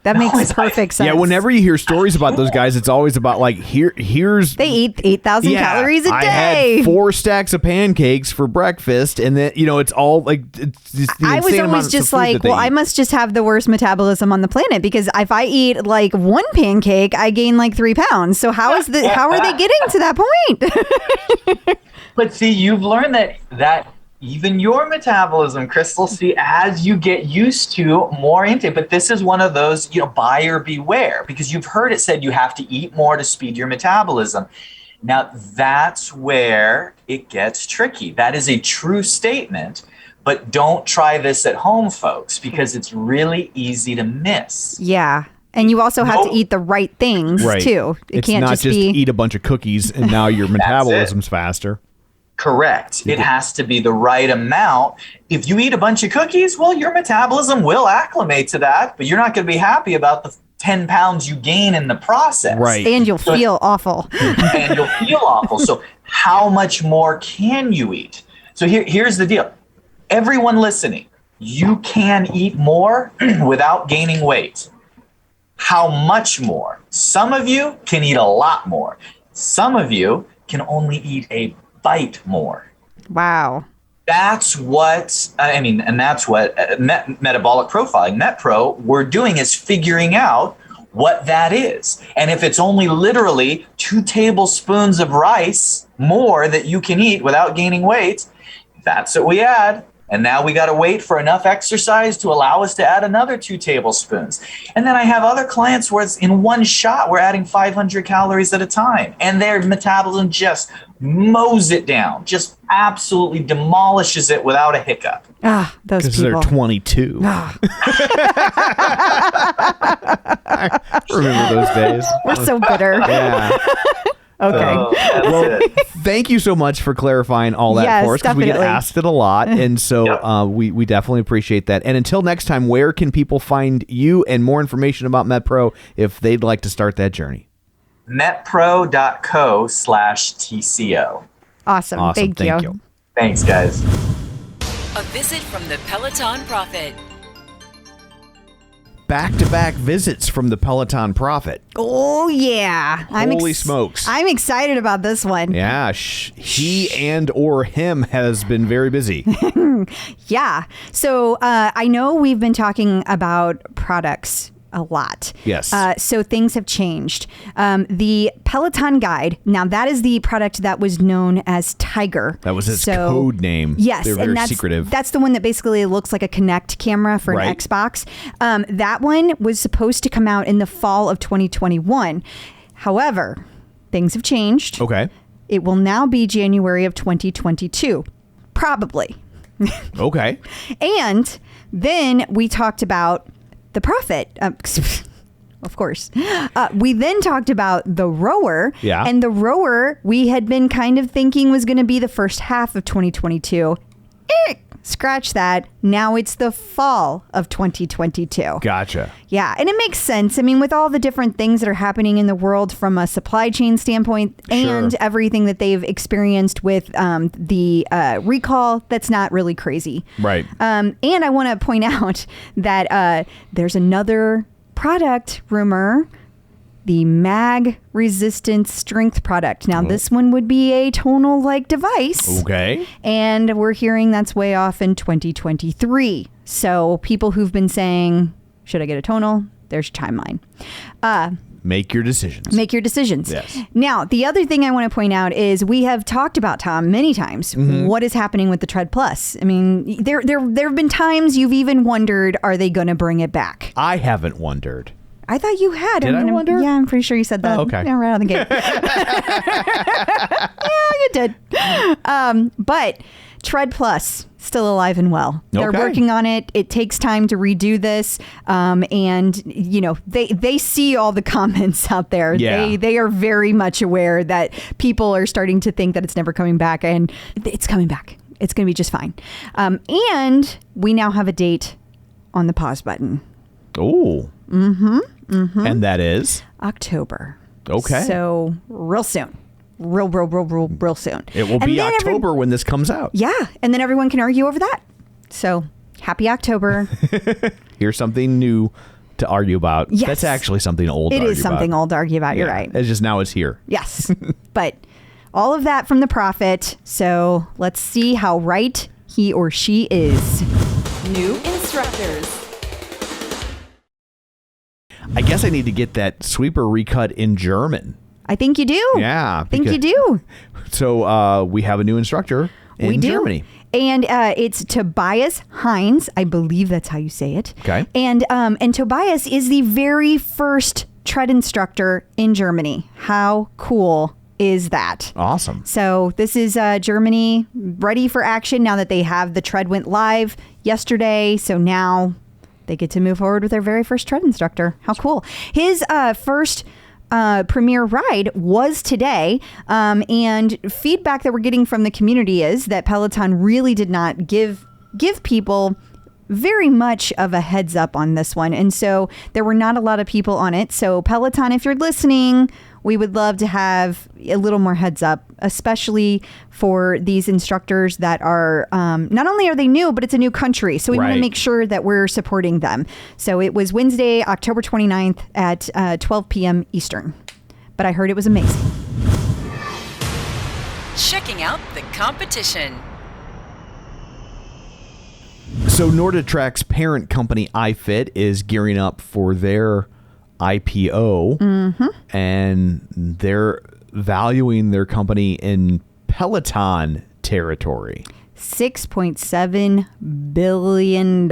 That makes perfect sense. Yeah, whenever you hear stories about those guys, it's always about like, here's... They eat 8,000 calories a day. I had 4 stacks of pancakes for breakfast, and then, it's all like... It's the I was always just like, well, I must just have the worst metabolism on the planet, because if I eat like 1 pancake, I gain like 3 pounds. So how are they getting to that point? But see, you've learned that even your metabolism, Crystal, see, as you get used to more intake, but this is one of those, buyer beware, because you've heard it said you have to eat more to speed your metabolism. Now, that's where it gets tricky. That is a true statement, but don't try this at home, folks, because it's really easy to miss. Yeah. And you also have to eat the right things, too. It can't just eat a bunch of cookies and now your metabolism's faster. Correct. It has to be the right amount. If you eat a bunch of cookies, well, your metabolism will acclimate to that, but you're not going to be happy about the 10 pounds you gain in the process. Right. And you'll feel awful. So how much more can you eat? So here's the deal. Everyone listening, you can eat more without gaining weight. How much more? Some of you can eat a lot more. Some of you can only eat a bite more. Wow. That's what, and that's what metabolic profiling, MetPro, we're doing is figuring out what that is. And if it's only literally 2 tablespoons of rice more that you can eat without gaining weight, that's what we add. And now we got to wait for enough exercise to allow us to add another 2 tablespoons. And then I have other clients where it's in one shot, we're adding 500 calories at a time. And their metabolism just mows it down, just absolutely demolishes it without a hiccup. Ah, those Because people. they're 22. Remember those days? We're so bitter. Yeah. Okay. Well, thank you so much for clarifying all that Yes, for us, because we get definitely. asked it a lot. And so we definitely appreciate that. And until next time, where can people find you and more information about MetPro if they'd like to start that journey? Metpro.co/TCO. Awesome. Thank you. Thanks, guys. A visit from the Peloton Prophet. Back-to-back visits from the Peloton Prophet. Oh, yeah. Holy smokes. I'm excited about this one. Yeah, he and or him has been very busy. Yeah. So I know we've been talking about products a lot. Yes. So things have changed. The Peloton Guide, now that is the product that was known as Tiger. That was its code name. Yes. They're very and that's, secretive. That's the one that basically looks like a Kinect camera for Right. an Xbox. That one was supposed to come out in the fall of 2021. However, things have changed. Okay. It will now be January of 2022. Probably. Okay. And then we talked about the Prophet, of course. We then talked about the Rower. Yeah. And the Rower, we had been kind of thinking was going to be the first half of 2022. Scratch that. Now it's the fall of 2022. Gotcha. Yeah. And it makes sense. I mean, with all the different things that are happening in the world from a supply chain standpoint and Sure. everything that they've experienced with the recall, that's not really crazy. Right. And I want to point out that there's another product rumor, the mag resistant strength product. Now, this one would be a tonal-like device. Okay. And we're hearing that's way off in 2023. So people who've been saying, should I get a tonal? There's your timeline. Make your decisions. Make your decisions. Yes. Now, the other thing I want to point out is we have talked about, Tom, many times, what is happening with the Tread Plus. I mean, there have been times you've even wondered, are they going to bring it back? I haven't wondered. I thought you had. Did I wonder? Yeah, I'm pretty sure you said that. Oh, okay. Yeah, right out of the gate. Yeah, you did. But Tread Plus, still alive and well. They're Okay. working on it. It takes time to redo this. And, you know, they see all the comments out there. Yeah. They are very much aware that people are starting to think that it's never coming back. And it's coming back. It's going to be just fine. And we now have a date on the pause button. Oh. Mm-hmm. And that is? October. Okay. So real soon. Real soon. It will And be then October when this comes out. Yeah. And then everyone can argue over that. So happy October. Here's something new to argue about. Yes. That's actually something old to It argue is something about. old to argue about. You're Yeah. right. It's just now it's here. Yes. But all of that from the Prophet. So let's see how right he or she is. New instructors. I guess I need to get that sweeper recut in German. I think you do. Yeah. I think you because- do. So we have a new instructor in We do. Germany. And it's Tobias Heinze. I believe that's how you say it. Okay. And Tobias is the very first tread instructor in Germany. How cool is that? Awesome. So this is Germany ready for action now that they have the tread went live yesterday. So now they get to move forward with their very first tread instructor. How cool. His first premiere ride was today. And feedback that we're getting from the community is that Peloton really did not give people very much of a heads up on this one. And so there were not a lot of people on it. So Peloton, if you're listening, we would love to have a little more heads up, especially for these instructors that are, not only are they new, but it's a new country. So we want to Right. make sure that we're supporting them. So it was Wednesday, October 29th at 12 p.m. Eastern. But I heard it was amazing. Checking out the competition. So NordicTrack's parent company iFit is gearing up for their IPO, and they're valuing their company in Peloton territory. $6.7 billion.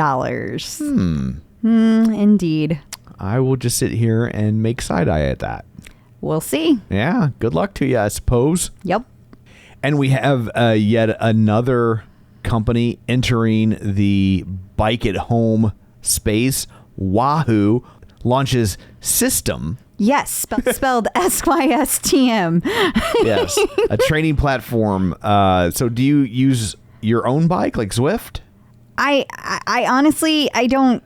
Indeed. I will just sit here and make side-eye at that. We'll see. Yeah, good luck to you, I suppose. Yep. And we have yet another company entering the bike-at-home space. Wahoo launches System. Yes, spelled SYSTM. Yes, a training platform. So do you use your own bike, like Zwift? I honestly, I don't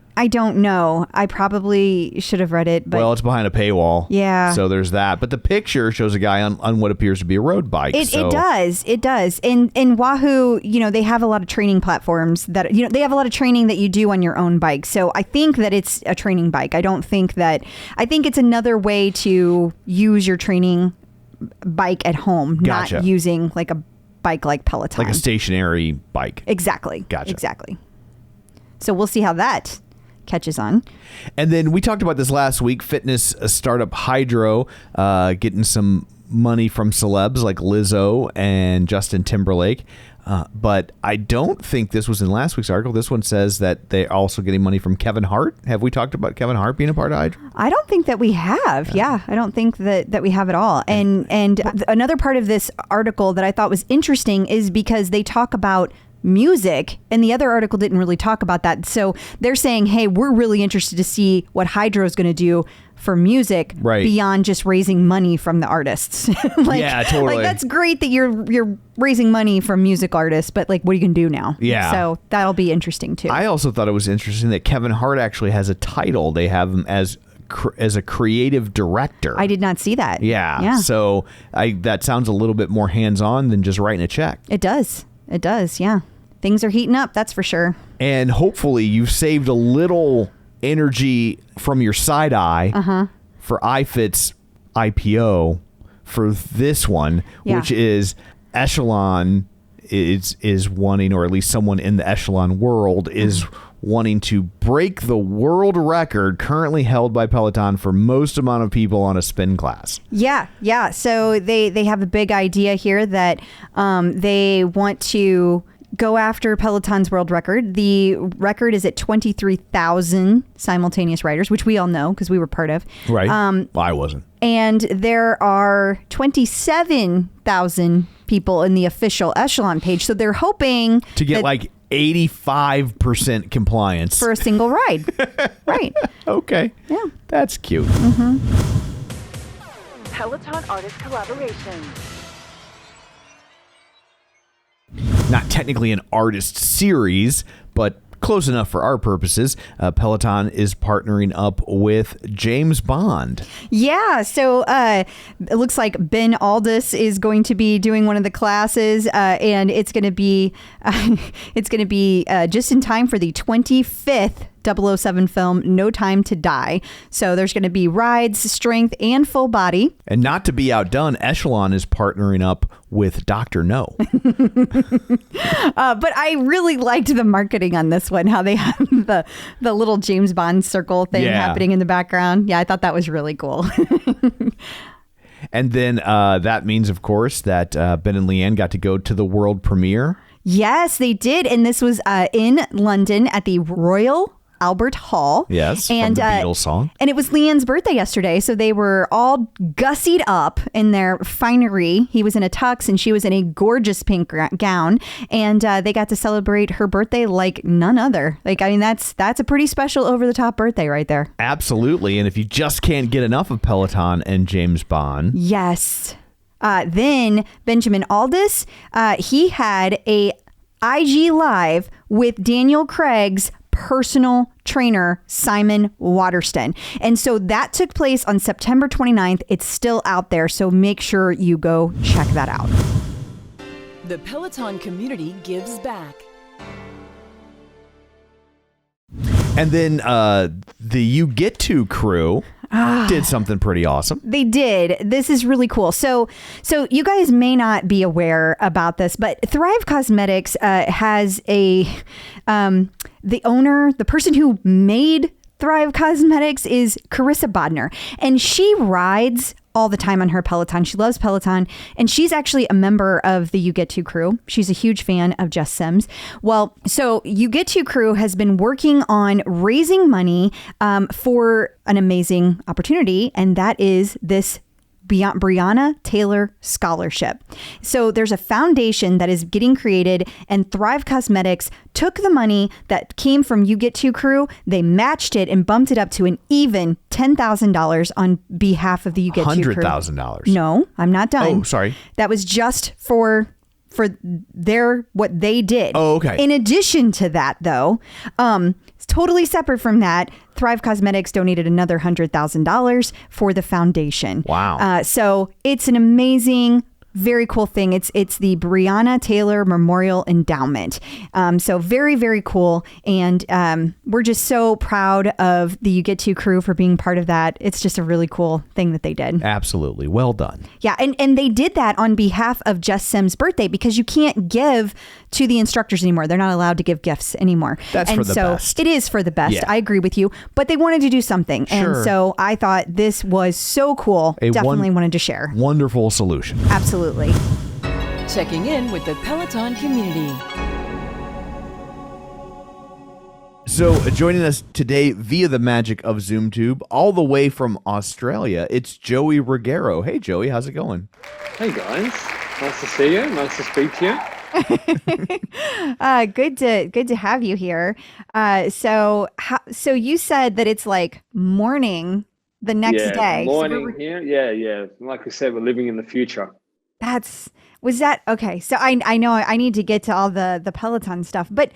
know. I probably should have read it. But Well, it's behind a paywall. Yeah. So there's that. But the picture shows a guy on what appears to be a road bike. It does. And Wahoo, they have a lot of training platforms that, they have a lot of training that you do on your own bike. So I think that it's a training bike. I think it's another way to use your training bike at home, Gotcha. not using like a bike like Peloton. Like a stationary bike. Exactly. Gotcha. Exactly. So we'll see how that catches on. And then we talked about this last week. Fitness startup Hydro getting some money from celebs like Lizzo and Justin Timberlake. But I don't think this was in last week's article. This one says that they're also getting money from Kevin Hart. Have we talked about Kevin Hart being a part of Hydro? I don't think that we have. Yeah, I don't think that we have at all. And another part of this article that I thought was interesting is because they talk about music, and the other article didn't really talk about that. So they're saying, hey, we're really interested to see what Hydro is going to do for music beyond just raising money from the artists. Yeah, totally. Like, that's great that you're raising money from music artists, but like, what are you going to do now? Yeah. So that'll be interesting too. I also thought it was interesting that Kevin Hart actually has a title. They have him as a creative director. I did not see that. Yeah. So that sounds a little bit more hands-on than just writing a check. It does. Yeah. Things are heating up, that's for sure. And hopefully you've saved a little energy from your side eye for iFit's IPO for this one, which is Echelon is wanting, or at least someone in the Echelon world is wanting to break the world record currently held by Peloton for most amount of people on a spin class. Yeah. So they have a big idea here that they want to go after Peloton's world record. The record is at 23,000 simultaneous riders, which we all know because we were part of. Right. Well, I wasn't. And there are 27,000 people in the official Echelon page. So they're hoping to get like 85% compliance for a single ride. Right. Okay. Yeah. That's cute. Peloton artist collaboration. Not technically an artist series, but close enough for our purposes. Peloton is partnering up with James Bond. Yeah, so it looks like Ben Aldis is going to be doing one of the classes, and it's going to be just in time for the 25th 007 film, No Time to Die. So there's going to be rides, strength, and full body. And not to be outdone, Echelon is partnering up with Dr. No. But I really liked the marketing on this one, how they have the little James Bond circle thing happening in the background. Yeah, I thought that was really cool. And then that means, of course, that Ben and Leanne got to go to the world premiere. Yes, they did. And this was in London at the Royal Albert Hall. Yes, and from the Beatles song. And it was Leanne's birthday yesterday, so they were all gussied up in their finery. He was in a tux and she was in a gorgeous pink gown, and they got to celebrate her birthday like none other. Like, I mean, that's a pretty special over-the-top birthday right there. Absolutely. And if you just can't get enough of Peloton and James Bond. Yes. Then Benjamin Aldis, he had a IG Live with Daniel Craig's personal trainer, Simon Waterston. And so that took place on September 29th. It's still out there, so make sure you go check that out. The Peloton community gives back. And then the You Get To crew did something pretty awesome. They did. This is really cool. So you guys may not be aware about this, but Thrive Cosmetics has the owner, the person who made Thrive Cosmetics is Carissa Bodner, and she rides all the time on her Peloton. She loves Peloton, and she's actually a member of the You Get To crew. She's a huge fan of Jess Sims. Well, so You Get To crew has been working on raising money for an amazing opportunity, and that is this Breonna Taylor Scholarship. So there's a foundation that is getting created, and Thrive Cosmetics took the money that came from You Get To crew, they matched it and bumped it up to an even $10,000 on behalf of the You Get To crew. $100,000. No, I'm not done. Oh, sorry. That was just for what they did. Oh, okay. In addition to that, though, it's totally separate from that. Thrive Cosmetics donated another $100,000 for the foundation. Wow. So it's an amazing, very cool thing. It's the Breonna Taylor Memorial Endowment. So very, very cool. And we're just so proud of the You Get To crew for being part of that. It's just a really cool thing that they did. Absolutely. Well done. Yeah. And they did that on behalf of Jess Sims' birthday, because you can't give to the instructors anymore. They're not allowed to give gifts anymore. That's for the best. It is for the best. Yeah. I agree with you. But they wanted to do something. Sure. And so I thought this was so cool. Definitely wanted to share. Wonderful solution. Absolutely. Checking in with the Peloton community. So joining us today via the magic of ZoomTube, all the way from Australia, it's Joey Ruggero. Hey, Joey, how's it going? Hey guys, nice to see you. Nice to speak to you. Good to have you here. So you said that it's like morning the next day. Morning here. Yeah. Like I said, we're living in the future. Okay. So I know I need to get to all the Peloton stuff, but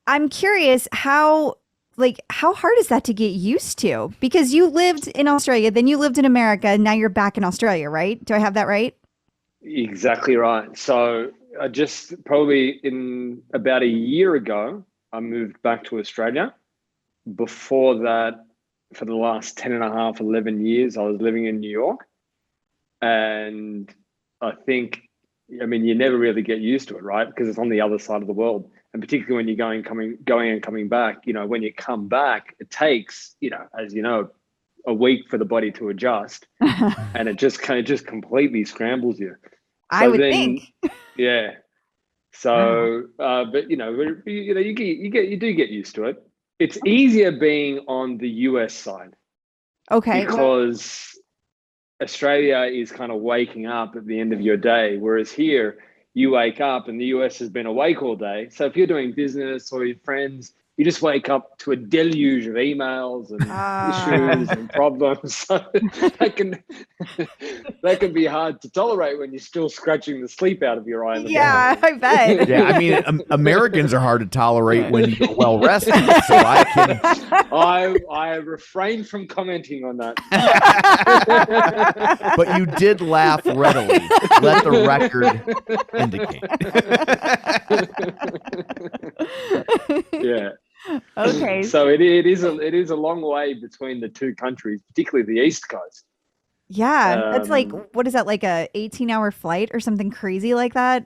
I'm curious how hard is that to get used to? Because you lived in Australia, then you lived in America, and now you're back in Australia, right? Do I have that right? Exactly right. So I just probably in about a year ago, I moved back to Australia. Before that, for the last 10 and a half, 11 years, I was living in New York. And I think, you never really get used to it, right? Because it's on the other side of the world. And particularly when you're going and coming back, when you come back, it takes, as you know, a week for the body to adjust. And it just completely scrambles you. I would think. Yeah. So, but you do get used to it. It's easier being on the US side. Okay. Because Australia is kind of waking up at the end of your day, whereas here you wake up and the US has been awake all day. So if you're doing business or your friends, you just wake up to a deluge of emails and issues and problems. So that can be hard to tolerate when you're still scratching the sleep out of your eye. Yeah, I bet. Yeah, Americans are hard to tolerate when you're well rested. So I refrain from commenting on that. But you did laugh readily. Let the record indicate. Yeah. Okay. So it is a long way between the two countries, particularly the East Coast. Yeah, that's what is that, like a 18-hour flight or something crazy like that?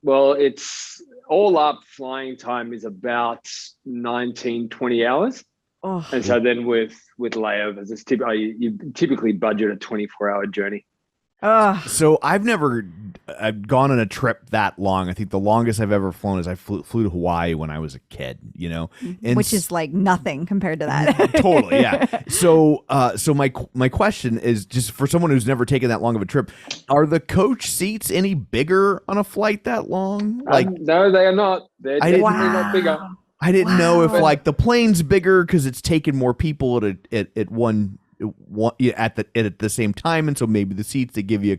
Well, it's all up. Flying time is about 19, 20 hours. Oh. And so then with layovers, it's you typically budget a 24-hour journey. So I've gone on a trip that long. I think the longest I've ever flown is I flew to Hawaii when I was a kid, and which is like nothing compared to that. Totally. Yeah. So my question is, just for someone who's never taken that long of a trip, are the coach seats any bigger on a flight that long? No, they are not. They're definitely not bigger. I didn't know if the plane's bigger because it's taken more people at one at the same time, and so maybe the seats, they give you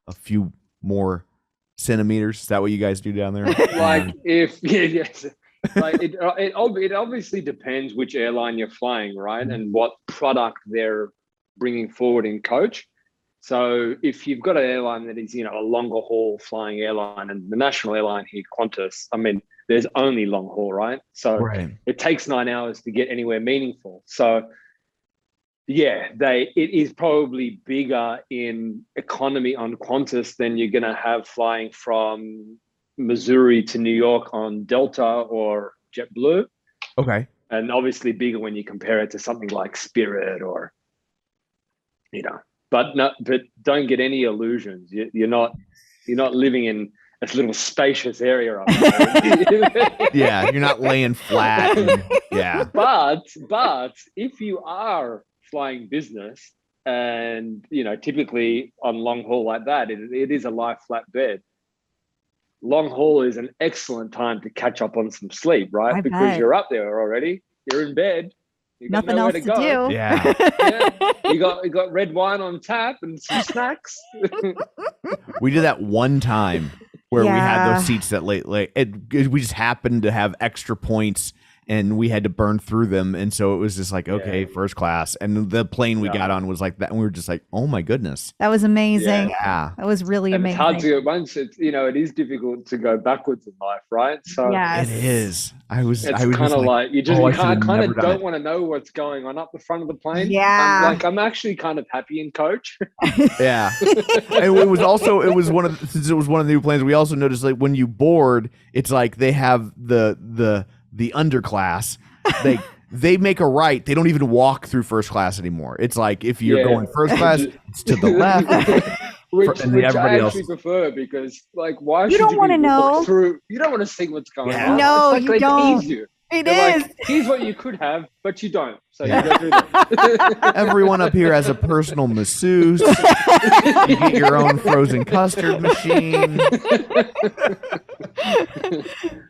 a few more centimeters. Is that what you guys do down there? Yes. It obviously depends which airline you're flying, right, and what product they're bringing forward in coach. So if you've got an airline that is a longer haul flying airline, and the national airline here, Qantas, there's only long haul, right? So It takes 9 hours to get anywhere meaningful. So yeah, it is probably bigger in economy on Qantas than you're going to have flying from Missouri to New York on Delta or JetBlue. Okay. And obviously bigger when you compare it to something like Spirit or, but don't get any illusions. You're not living in this little spacious area up there. Yeah, you're not laying flat. Yeah. But if you are flying business, and typically on long haul like that, it is a lie flat bed. Long haul is an excellent time to catch up on some sleep, right? I Because bet. you're up there already. You're in bed. You got Nothing nowhere else to to go. do. Yeah. Yeah. You got red wine on tap and some snacks. We did that one time where we had Yeah. those seats that we just happened to have extra points and we had to burn through them. And so it was just like, okay, first class. And the plane we got on was like that. And we were just like, oh my goodness. That was amazing. Yeah. That was really And amazing. it's hard to go once. It is difficult to go backwards in life, right? So Yes. It is. it's kind of like you oh, I kind should've never of done don't it. want to know what's going on up the front of the plane. Yeah. I'm actually kind of happy in coach. Yeah. And it was one of the new planes. We also noticed like when you board, it's like they have the underclass. They make a right. They don't even walk through first class anymore. It's like if you're going first class, it's to the left. Which and I everybody actually else. prefer, because like why You should don't you wanna be know. walked through? You don't want to see what's going Yeah. on. No, It's like you they don't. tease you. It They're is. like, here's what you could have, but you don't. So you go through that. Everyone up here has a personal masseuse. You get your own frozen custard machine.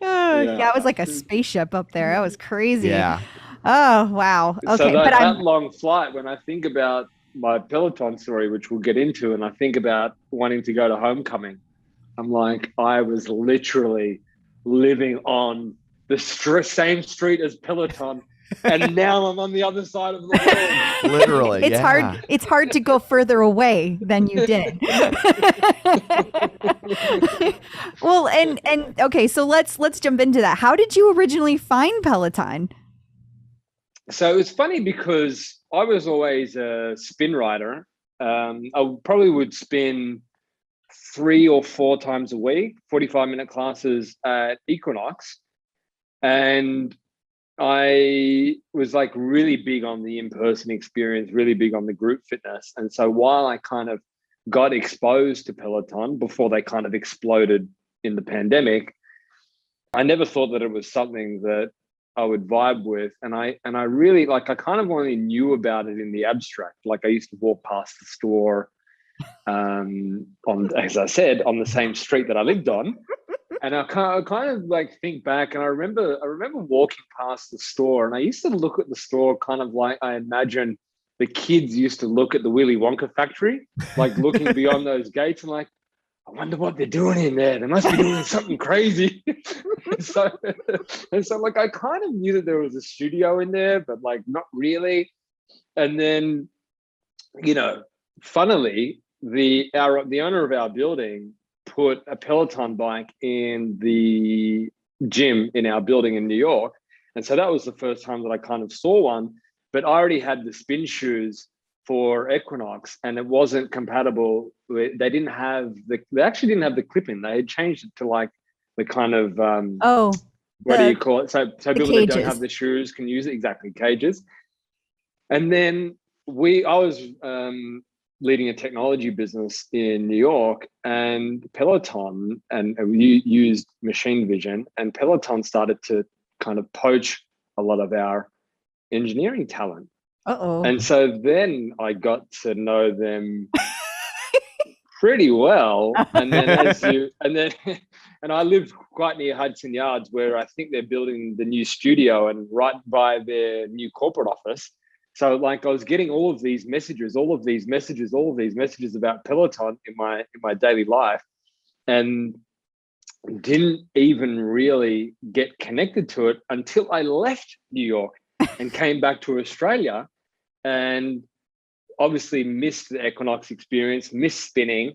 Yeah, it was like a spaceship up there. That was crazy. Yeah. Oh, wow. Okay. So but that I'm long flight, when I think about my Peloton story, which we'll get into, and I think about wanting to go to homecoming, I'm like, I was literally living on the same street as Peloton, and now I'm on the other side of the world. Literally. it's hard. It's hard to go further away than you did. Well, and okay, so let's jump into that. How did you originally find Peloton? So it's funny because I was always a spin rider. I probably would spin 3 or 4 times a week, 45-minute classes at Equinox. And I was like really big on the in-person experience, really big on the group fitness. And so while I kind of got exposed to Peloton before they kind of exploded in the pandemic, I never thought that it was something that I would vibe with. And I really I kind of only knew about it in the abstract. Like I used to walk past the store as I said, on the same street that I lived on. And I kind of like think back, and I remember walking past the store, and I used to look at the store kind of like I imagine the kids used to look at the Willy Wonka factory, like looking beyond those gates, and like, I wonder what they're doing in there. They must be doing something crazy. so like I kind of knew that there was a studio in there, but like not really. And then, funnily, the owner of our building put a Peloton bike in the gym in our building in New York. And so that was the first time that I kind of saw one, but I already had the spin shoes for Equinox, and it wasn't compatible. They actually didn't have the clip-in. They had changed it to like the kind of, what do you call it? So people that don't have the shoes can use it, exactly, cages. And then I was leading a technology business in New York, and Peloton, and we used machine vision, and Peloton started to kind of poach a lot of our engineering talent. And so then I got to know them pretty well. And then and I live quite near Hudson Yards, where I think they're building the new studio and right by their new corporate office. So like I was getting all of these messages about Peloton in my daily life, and didn't even really get connected to it until I left New York and came back to Australia, and obviously missed the Equinox experience, missed spinning.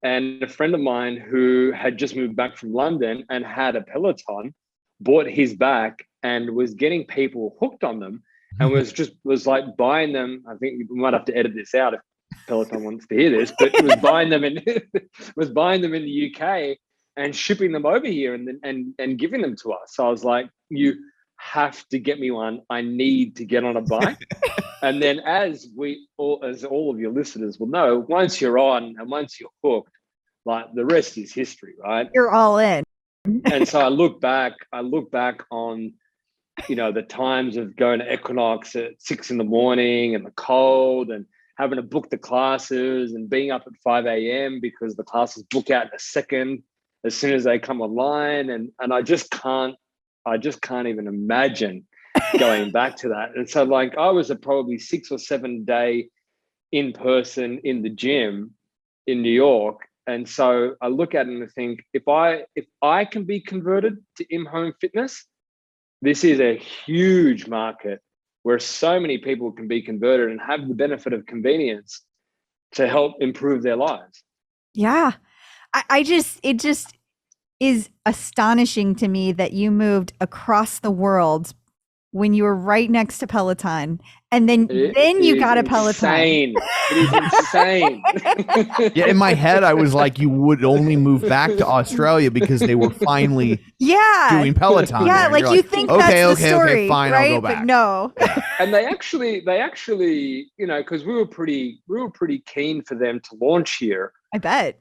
And a friend of mine who had just moved back from London and had a Peloton bought his back and was getting people hooked on them, and was like buying them. I think we might have to edit this out if Peloton wants to hear this, but was buying them in the UK and shipping them over here and giving them to us. So I was like, you have to get me one. I need to get on a bike. And then as all of your listeners will know, once you're on and once you're hooked, like the rest is history, right? You're all in. And so I look back on, the times of going to Equinox at 6 a.m. and the cold and having to book the classes and being up at 5 a.m. because the classes book out in a second as soon as they come online. And I just can't even imagine going back to that. And so like I was a probably 6 or 7 day in person in the gym in New York. And so I look at it and I think, if I can be converted to in-home fitness, this is a huge market where so many people can be converted and have the benefit of convenience to help improve their lives. Yeah. It just is astonishing to me that you moved across the world when you were right next to Peloton, and then you got a Peloton. Insane. It is insane. Yeah, in my head, I was like, you would only move back to Australia because they were finally doing Peloton. Yeah, like you think that's the story, okay, fine, right? I'll go back. But no. And they actually, because we were pretty keen for them to launch here. I bet.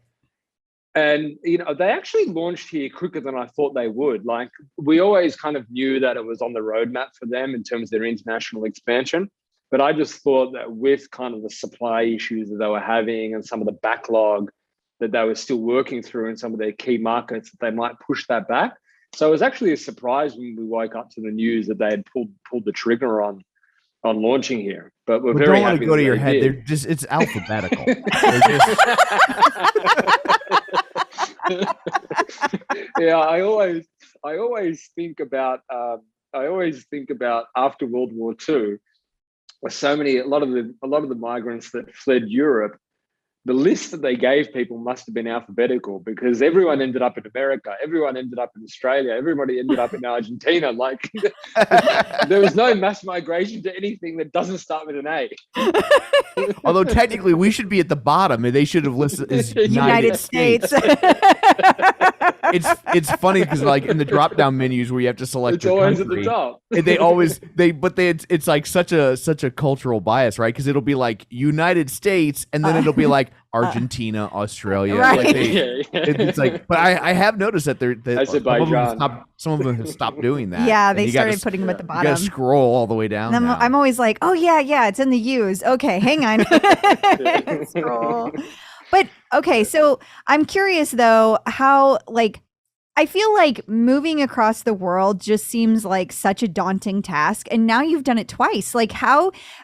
And, they actually launched here quicker than I thought they would. Like, we always kind of knew that it was on the roadmap for them in terms of their international expansion. But I just thought that with kind of the supply issues that they were having and some of the backlog that they were still working through in some of their key markets, that they might push that back. So it was actually a surprise when we woke up to the news that they had pulled the trigger on launching here. But we're very don't let happy it go to your they head. did. They're just, it's alphabetical. Yeah, I always think about after World War II, a lot of the migrants that fled Europe, the list that they gave people must have been alphabetical, because everyone ended up in America, everyone ended up in Australia, everybody ended up in Argentina. Like there was no mass migration to anything that doesn't start with an A. Although technically we should be at the bottom, and they should have listed as United States. It's funny because like in the drop down menus where you have to select It's your always country, at the top. it's like such a cultural bias, right? Because it'll be like United States, and then it'll be like Argentina, Australia. Right. Like it's like, but I have noticed that Azerbaijan. some of them have stopped doing that. Yeah, they And started putting them at the You bottom. gotta scroll all the way down. And now. I'm always like, oh yeah, it's in the U's. Okay, hang on. Scroll. But okay, so I'm curious though, how I feel like moving across the world just seems like such a daunting task. And now you've done it twice. Like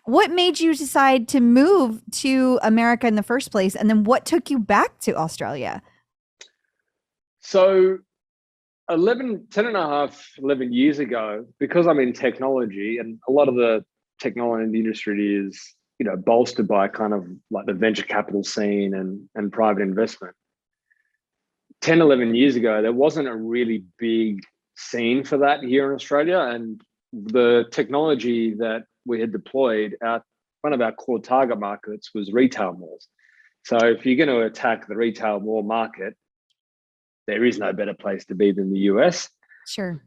what made you decide to move to America in the first place? And then what took you back to Australia? So 11 years ago, because I'm in technology, and a lot of the technology in the industry is, bolstered by kind of like the venture capital scene and private investment. 10, 11 years ago, there wasn't a really big scene for that here in Australia. And the technology that we had deployed, one of our core target markets was retail malls. So if you're going to attack the retail mall market, there is no better place to be than the US. Sure.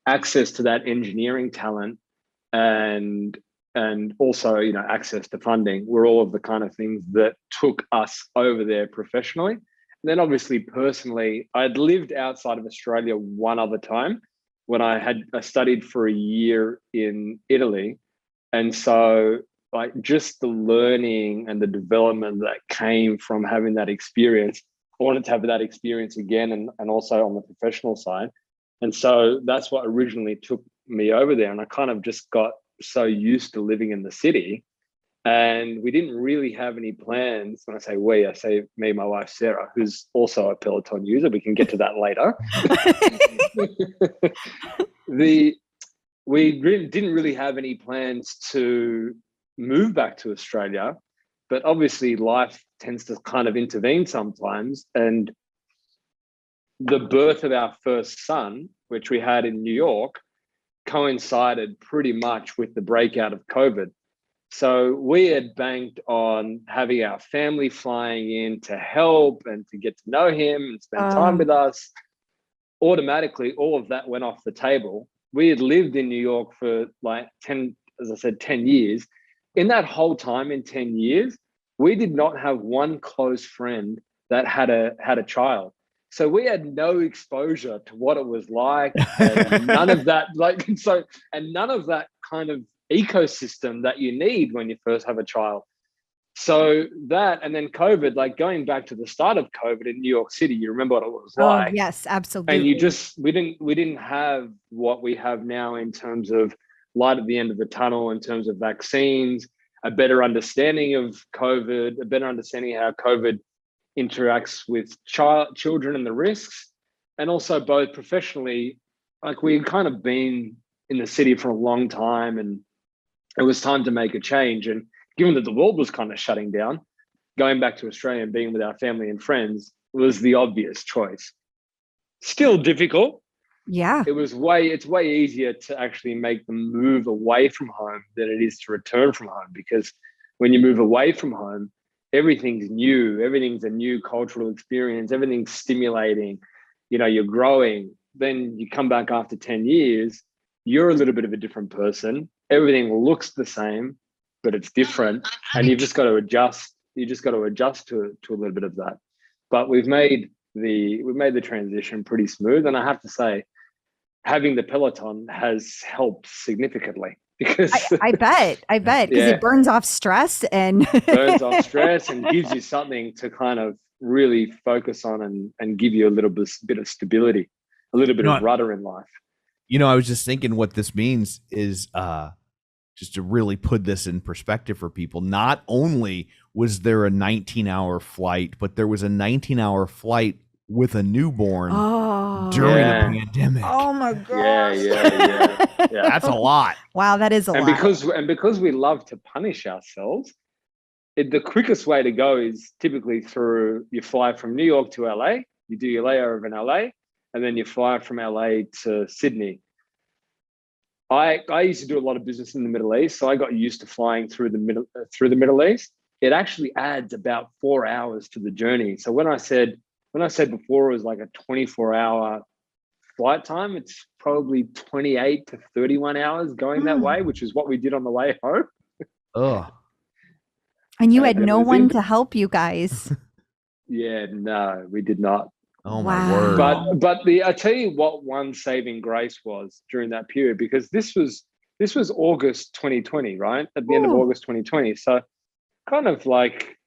Access to that engineering talent and also, access to funding were all of the kind of things that took us over there professionally. And then obviously personally, I'd lived outside of Australia one other time when I studied for a year in Italy. And so like just the learning and the development that came from having that experience, I wanted to have that experience again and also on the professional side. And so that's what originally took me over there. And I kind of just got so used to living in the city. And we didn't really have any plans. When I say we, I say me, my wife, Sarah, who's also a Peloton user. We can get to that later. We didn't really have any plans to move back to Australia, but obviously life tends to kind of intervene sometimes. And the birth of our first son, which we had in New York, coincided pretty much with the breakout of COVID. So we had banked on having our family flying in to help and to get to know him and spend time with us. Automatically, all of that went off the table. We had lived in New York for like 10 years. in that whole time, in 10 years, we did not have one close friend that had a child. So we had no exposure to what it was like, and none of that, none of that kind of ecosystem that you need when you first have a child. So that, and then COVID, like going back to the start of COVID in New York City, you remember what it was like. Oh, yes, absolutely. And we didn't have what we have now in terms of light at the end of the tunnel, in terms of vaccines, a better understanding of COVID, a better understanding how COVID interacts with children and the risks, and also both professionally. Like, we'd kind of been in the city for a long time, and it was time to make a change. And given that the world was kind of shutting down, going back to Australia and being with our family and friends was the obvious choice. Still difficult. Yeah. It's way easier to actually make the move away from home than it is to return from home, because when you move away from home, everything's new. Everything's a new cultural experience. Everything's stimulating. You're growing. Then you come back after 10 years, you're a little bit of a different person. Everything looks the same, but it's different. And you've just got to adjust. You just got to adjust to a little bit of that. But we've made the transition pretty smooth. And I have to say, having the Peloton has helped significantly, because I bet because it burns off stress and gives you something to kind of really focus on and give you a little bit of stability, a little bit of rudder in life. I was just thinking what this means is just to really put this in perspective for people. Not only was there a 19-hour flight, but there was a 19-hour flight with a newborn during a pandemic. Oh my gosh. Yeah. That's a lot. Wow, that is a lot. Because we love to punish ourselves, the quickest way to go is typically you fly from New York to LA, you do your layover in LA, and then you fly from LA to Sydney. I used to do a lot of business in the Middle East, so I got used to flying through the Middle East. It actually adds about 4 hours to the journey. So when I said before it was like a 24-hour flight time, it's probably 28 to 31 hours going that way, which is what we did on the way home. Oh. And you had no one to help you guys. Yeah, no, we did not. Oh my word. But I tell you what, one saving grace was during that period, because this was August 2020, right? At the end of August 2020. So kind of like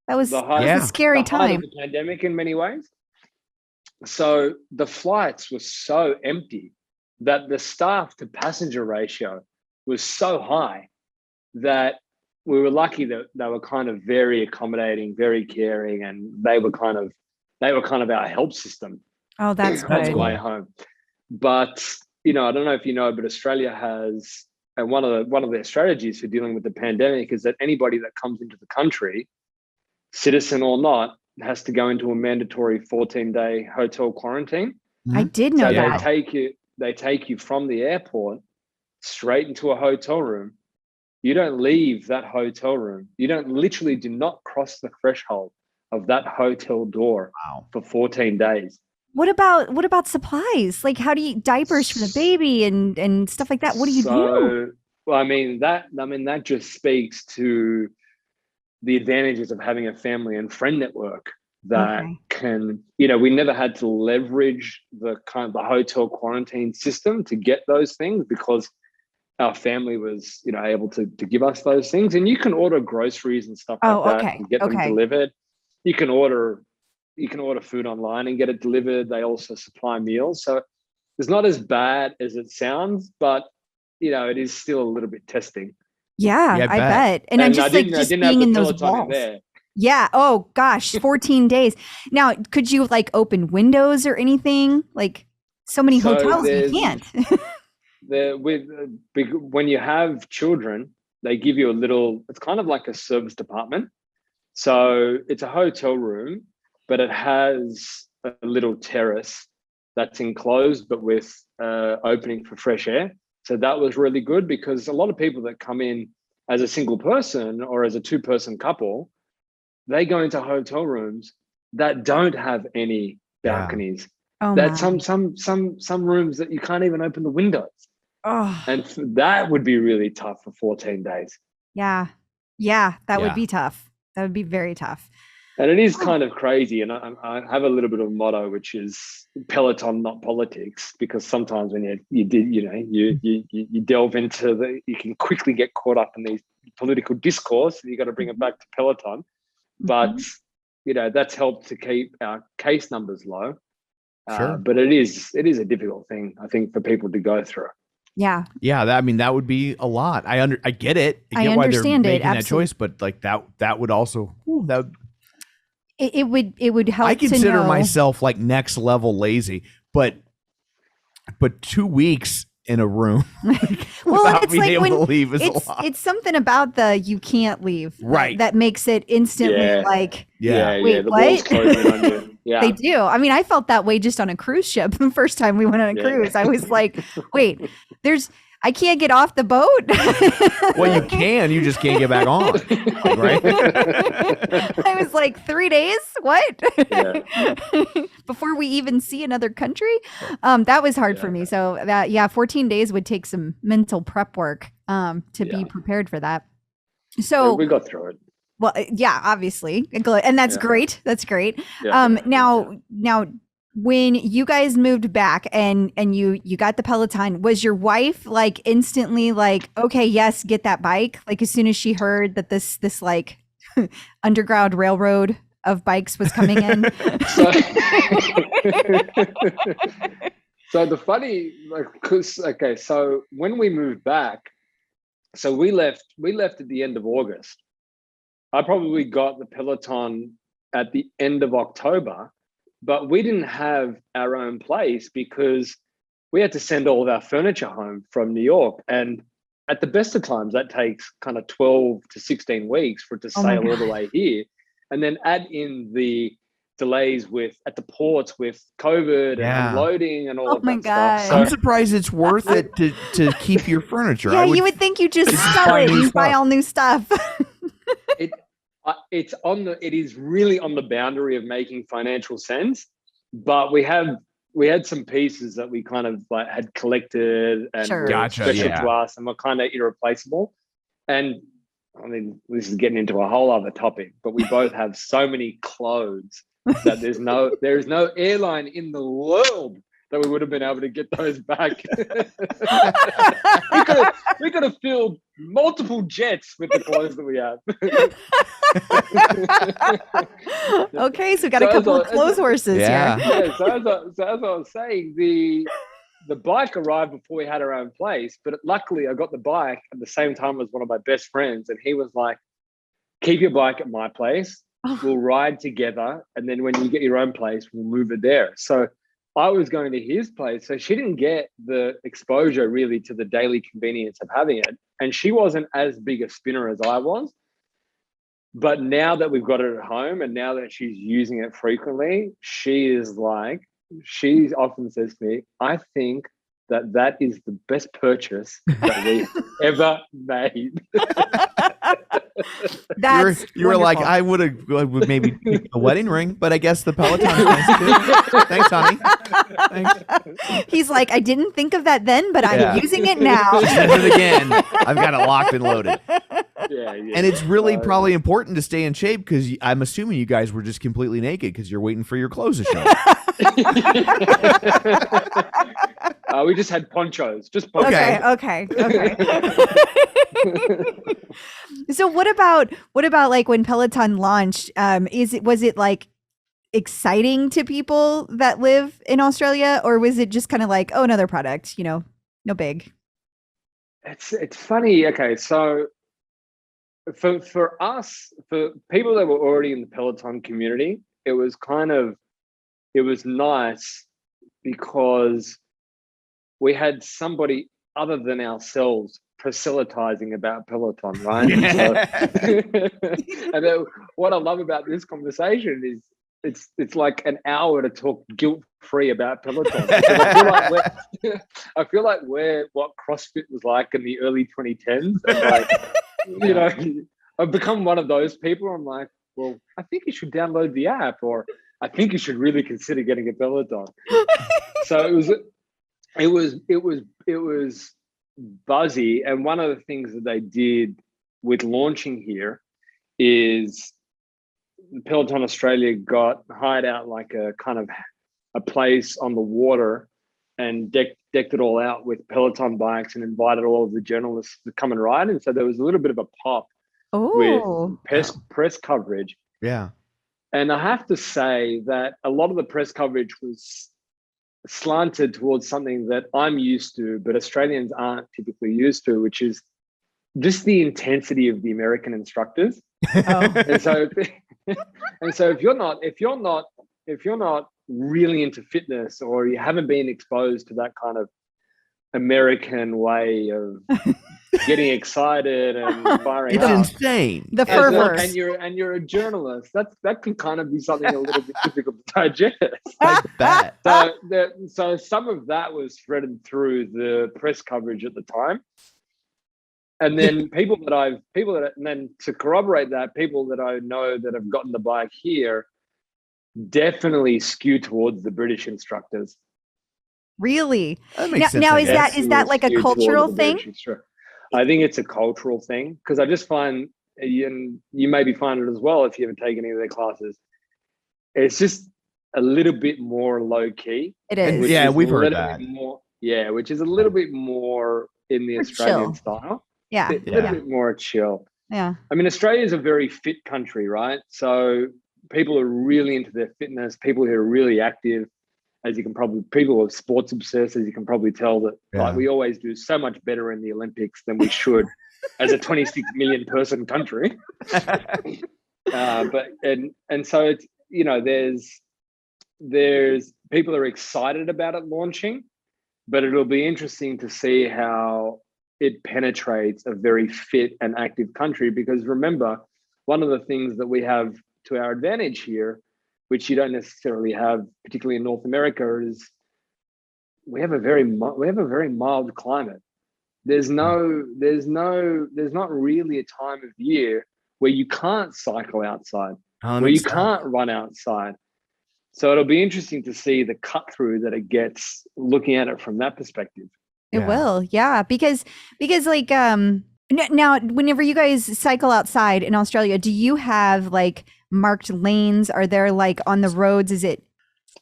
that was a scary time. The pandemic in many ways. So the flights were so empty that the staff to passenger ratio was so high that we were lucky that they were kind of very accommodating, very caring, and they were kind of our help system. Oh, that's good. On the way home. But I don't know if you know, but Australia has, and one of their strategies for dealing with the pandemic is that anybody that comes into the country, citizen or not, has to go into a mandatory 14-day hotel quarantine. I did know that. They take you from the airport straight into a hotel room. You don't leave that hotel room. You do not cross the threshold of that hotel door for 14 days. What about supplies? Like, how do you diapers for the baby and stuff like that? What do you do? Well, that just speaks to the advantages of having a family and friend network that can, we never had to leverage the kind of the hotel quarantine system to get those things, because our family was, able to give us those things. And you can order groceries and stuff like that and get them delivered. You can order food online and get it delivered. They also supply meals. So it's not as bad as it sounds, but it is still a little bit testing. Yeah, I bet. And I'm just being in those walls. Yeah. Oh gosh, 14 days. Now, could you like open windows or anything? Like so many hotels, you can't. When you have children, they give you it's kind of like a service department. So it's a hotel room, but it has a little terrace that's enclosed, but with opening for fresh air. So that was really good, because a lot of people that come in as a single person or as a two-person couple, they go into hotel rooms that don't have any balconies. That some rooms that you can't even open the windows. And that would be really tough for 14 days. Yeah, that would be tough. That would be very tough. And it is kind of crazy. And I have a little bit of a motto, which is Peloton, not politics, because sometimes when you delve into you can quickly get caught up in these political discourse. You got to bring it back to Peloton. But, that's helped to keep our case numbers low. Sure. But it is a difficult thing, I think, for people to go through. Yeah. Yeah. That would be a lot. I get it. I get why they're making that choice, but like that would also, It would help. I consider to know. myself like next level lazy, but 2 weeks in a room without it's being like able to leave is a lot. It's something about you can't leave, right? That makes it instantly like, wait, the what? walls closing on you. Yeah, they do. I mean, I felt that way just on a cruise ship. The first time we went on a cruise, I was like, wait, I can't get off the boat. Well, you can. You just can't get back on. Right? I was like, 3 days? What? Yeah. Before we even see another country? That was hard for me. So 14 days would take some mental prep work to be prepared for that. So we got through it. Well, yeah, obviously. And that's great. That's great. Yeah. Now, when you guys moved back and you got the Peloton, was your wife like instantly like, okay, yes, get that bike? Like as soon as she heard that this like underground railroad of bikes was coming in? So the funny, so when we moved back, so we left at the end of August. I probably got the Peloton at the end of October. But we didn't have our own place because we had to send all of our furniture home from New York. And at the best of times, that takes kind of 12 to 16 weeks for it to sail all the way here. And then add in the delays at the ports with COVID and unloading and all of that stuff. So I'm surprised it's worth it to keep your furniture. Yeah, you would think you just sell it and buy all new stuff. It is really on the boundary of making financial sense, but we had some pieces that we kind of like had collected and were special to us and were kind of irreplaceable. And I mean, this is getting into a whole other topic, but we both have so many clothes that there is no airline in the world that we would have been able to get those back. we could have filled multiple jets with the clothes that we have. Okay, so we got a couple of clothes horses here. Yeah, so as I was saying, the bike arrived before we had our own place, but luckily I got the bike at the same time as one of my best friends, and he was like, keep your bike at my place, we'll ride together, and then when you get your own place, we'll move it there. So I was going to his place, so she didn't get the exposure really to the daily convenience of having it. And she wasn't as big a spinner as I was. But now that we've got it at home and now that she's using it frequently, she often says to me, I think that is the best purchase that we've ever made. You were like, I would have maybe picked a wedding ring, but I guess the Peloton is nice too. Thanks, honey. Thanks. He's like, I didn't think of that then, but I'm using it now. Use it again. I've got it locked and loaded. Yeah. And it's really probably important to stay in shape because I'm assuming you guys were just completely naked because you're waiting for your clothes to show up. We just had ponchos. Just ponchos. Okay. So what about like when Peloton launched? Was it like exciting to people that live in Australia, or was it just kind of like, oh, another product, no big? It's funny. Okay, so for us, for people that were already in the Peloton community, it was nice because we had somebody other than ourselves proselytizing about Peloton, right? And then what I love about this conversation is it's like an hour to talk guilt-free about Peloton. I feel like we're what CrossFit was like in the early 2010s. And like, I've become one of those people. I'm like, well, I think you should download the app, or I think you should really consider getting a Peloton. So it was buzzy, and one of the things that they did with launching here is Peloton Australia got hired out like a kind of a place on the water and decked it all out with Peloton bikes and invited all of the journalists to come and ride. And so there was a little bit of a pop with press coverage. Yeah. And I have to say that a lot of the press coverage was slanted towards something that I'm used to, but Australians aren't typically used to, which is just the intensity of the American instructors. And so if you're not really into fitness, or you haven't been exposed to that kind of American way of getting excited and firing up, it's insane. The fervor. And you're a journalist. That can kind of be something a little bit difficult to digest. Like that. So some of that was threaded through the press coverage at the time. And then and then to corroborate that, people that I know that have gotten the bike here definitely skew towards the British instructors. Really? That makes sense, Now I is guess. that like a Skew towards cultural the thing? British instructor. I think it's a cultural thing, because I just find, and you maybe find it as well if you haven't taken any of their classes, it's just a little bit more low key. It is. which Yeah, is we've a heard little that. bit more, which is a little bit more in the More Australian chill. style. Yeah. A little bit more chill. Yeah. I mean, Australia is a very fit country, right? So people are really into their fitness. People who are really active, people are sports obsessed, as you can probably tell, that like we always do so much better in the Olympics than we should as a 26 million person country. So it's, there's people are excited about it launching, but it'll be interesting to see how it penetrates a very fit and active country. Because remember, one of the things that we have to our advantage here, which you don't necessarily have, particularly in North America, is we have a very mild climate. There's not really a time of year where you can't cycle outside, where you can't run outside. So it'll be interesting to see the cut through that it gets looking at it from that perspective. It will. Yeah. Because like, now whenever you guys cycle outside in Australia, do you have like marked lanes? Are there like on the roads? Is it?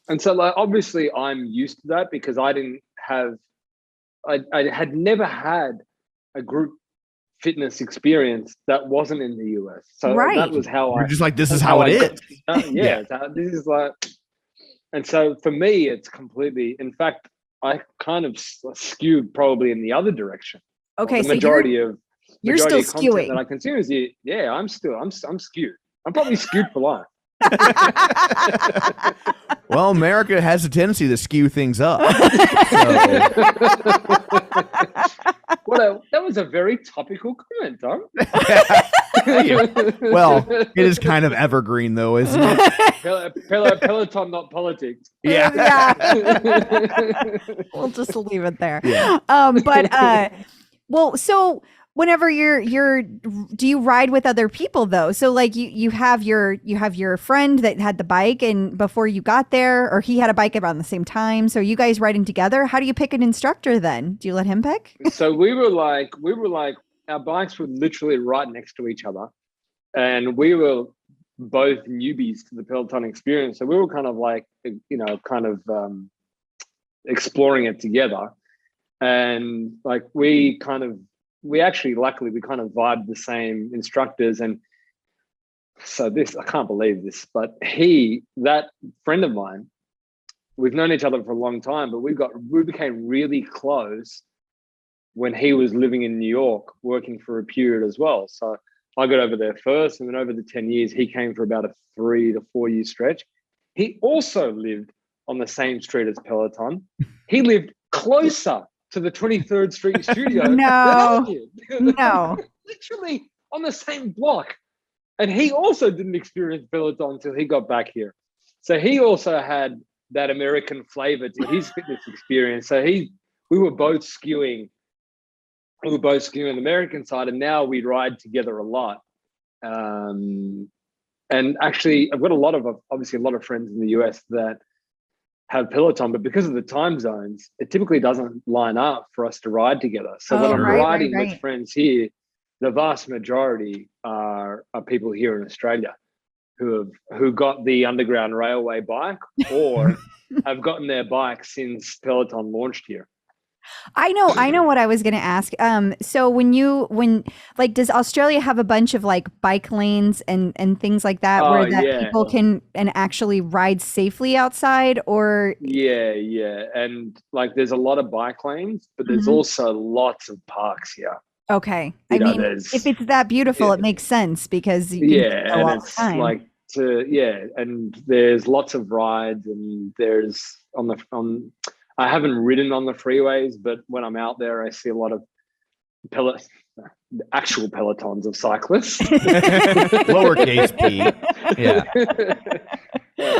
And so like, obviously I'm used to that, because I had never had a group fitness experience that wasn't in the US. So that was how You're just like, this is how it is. This is like, and so for me, it's completely, in fact, I kind of skewed probably in the other direction. Okay. The majority you're still of content skewing. that I consume is I'm skewed. I'm probably skewed for life. Well, America has a tendency to skew things up. Well, that was a very topical comment, Tom. Well, it is kind of evergreen, though, isn't it? Peloton, not politics. Yeah. We'll just leave it there. Yeah. Well, so whenever do you ride with other people though? So like you have your friend that had the bike, and before you got there, or he had a bike around the same time. So are you guys riding together? How do you pick an instructor then? Do you let him pick? So we were like, our bikes were literally right next to each other, and we were both newbies to the Peloton experience. So we were kind of like, exploring it together. And like, luckily we kind of vibed the same instructors. And so I can't believe this, but that friend of mine, we've known each other for a long time, but we became really close when he was living in New York, working for a period as well. So I got over there first, and then over the 10 years, he came for about a 3 to 4 year stretch. He also lived on the same street as Peloton. He lived closer to the 23rd Street studio. No. Literally on the same block. And he also didn't experience Peloton until he got back here. So he also had that American flavor to his fitness experience. So we were both skewing the American side, and now we ride together a lot. And actually, I've got a lot of friends in the US that have Peloton, but because of the time zones, it typically doesn't line up for us to ride together. So when I'm riding with friends here, the vast majority are people here in Australia who got the Underground Railway bike or have gotten their bike since Peloton launched here. I know what I was going to ask. So does Australia have a bunch of like bike lanes and things like that where people can and actually ride safely outside or? Yeah. And like, there's a lot of bike lanes, but there's also lots of parks here. Okay. I mean, if it's that beautiful, it makes sense because you can go all the time. Like and there's lots of rides and there's I haven't ridden on the freeways, but when I'm out there, I see a lot of actual pelotons of cyclists. Lowercase p. Yeah.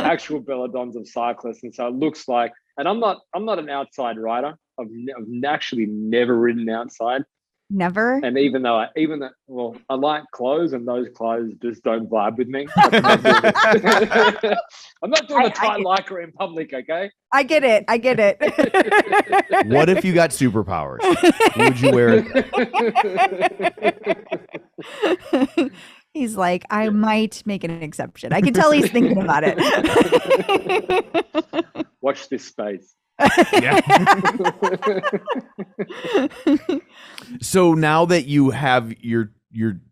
Actual pelotons of cyclists. And so it looks like, and I'm not an outside rider. I've actually never ridden outside. Never. And even though I like clothes, and those clothes just don't vibe with me. I'm not doing a tight lycra in public, okay? I get it. What if you got superpowers? Would you wear it? He's like, I might make an exception. I can tell he's thinking about it. Watch this space. Yeah. So now that you have your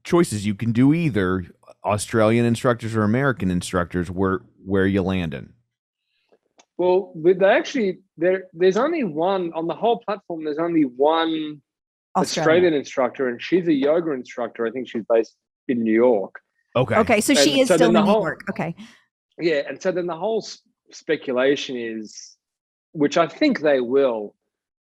choices, you can do either Australian instructors or American instructors. Where you landing? Well, there's only one on the whole platform. There's only one Australian instructor, and she's a yoga instructor. I think she's based in New York. Okay. So she is still in New York. Okay. Yeah, and so then the whole speculation is, which I think they will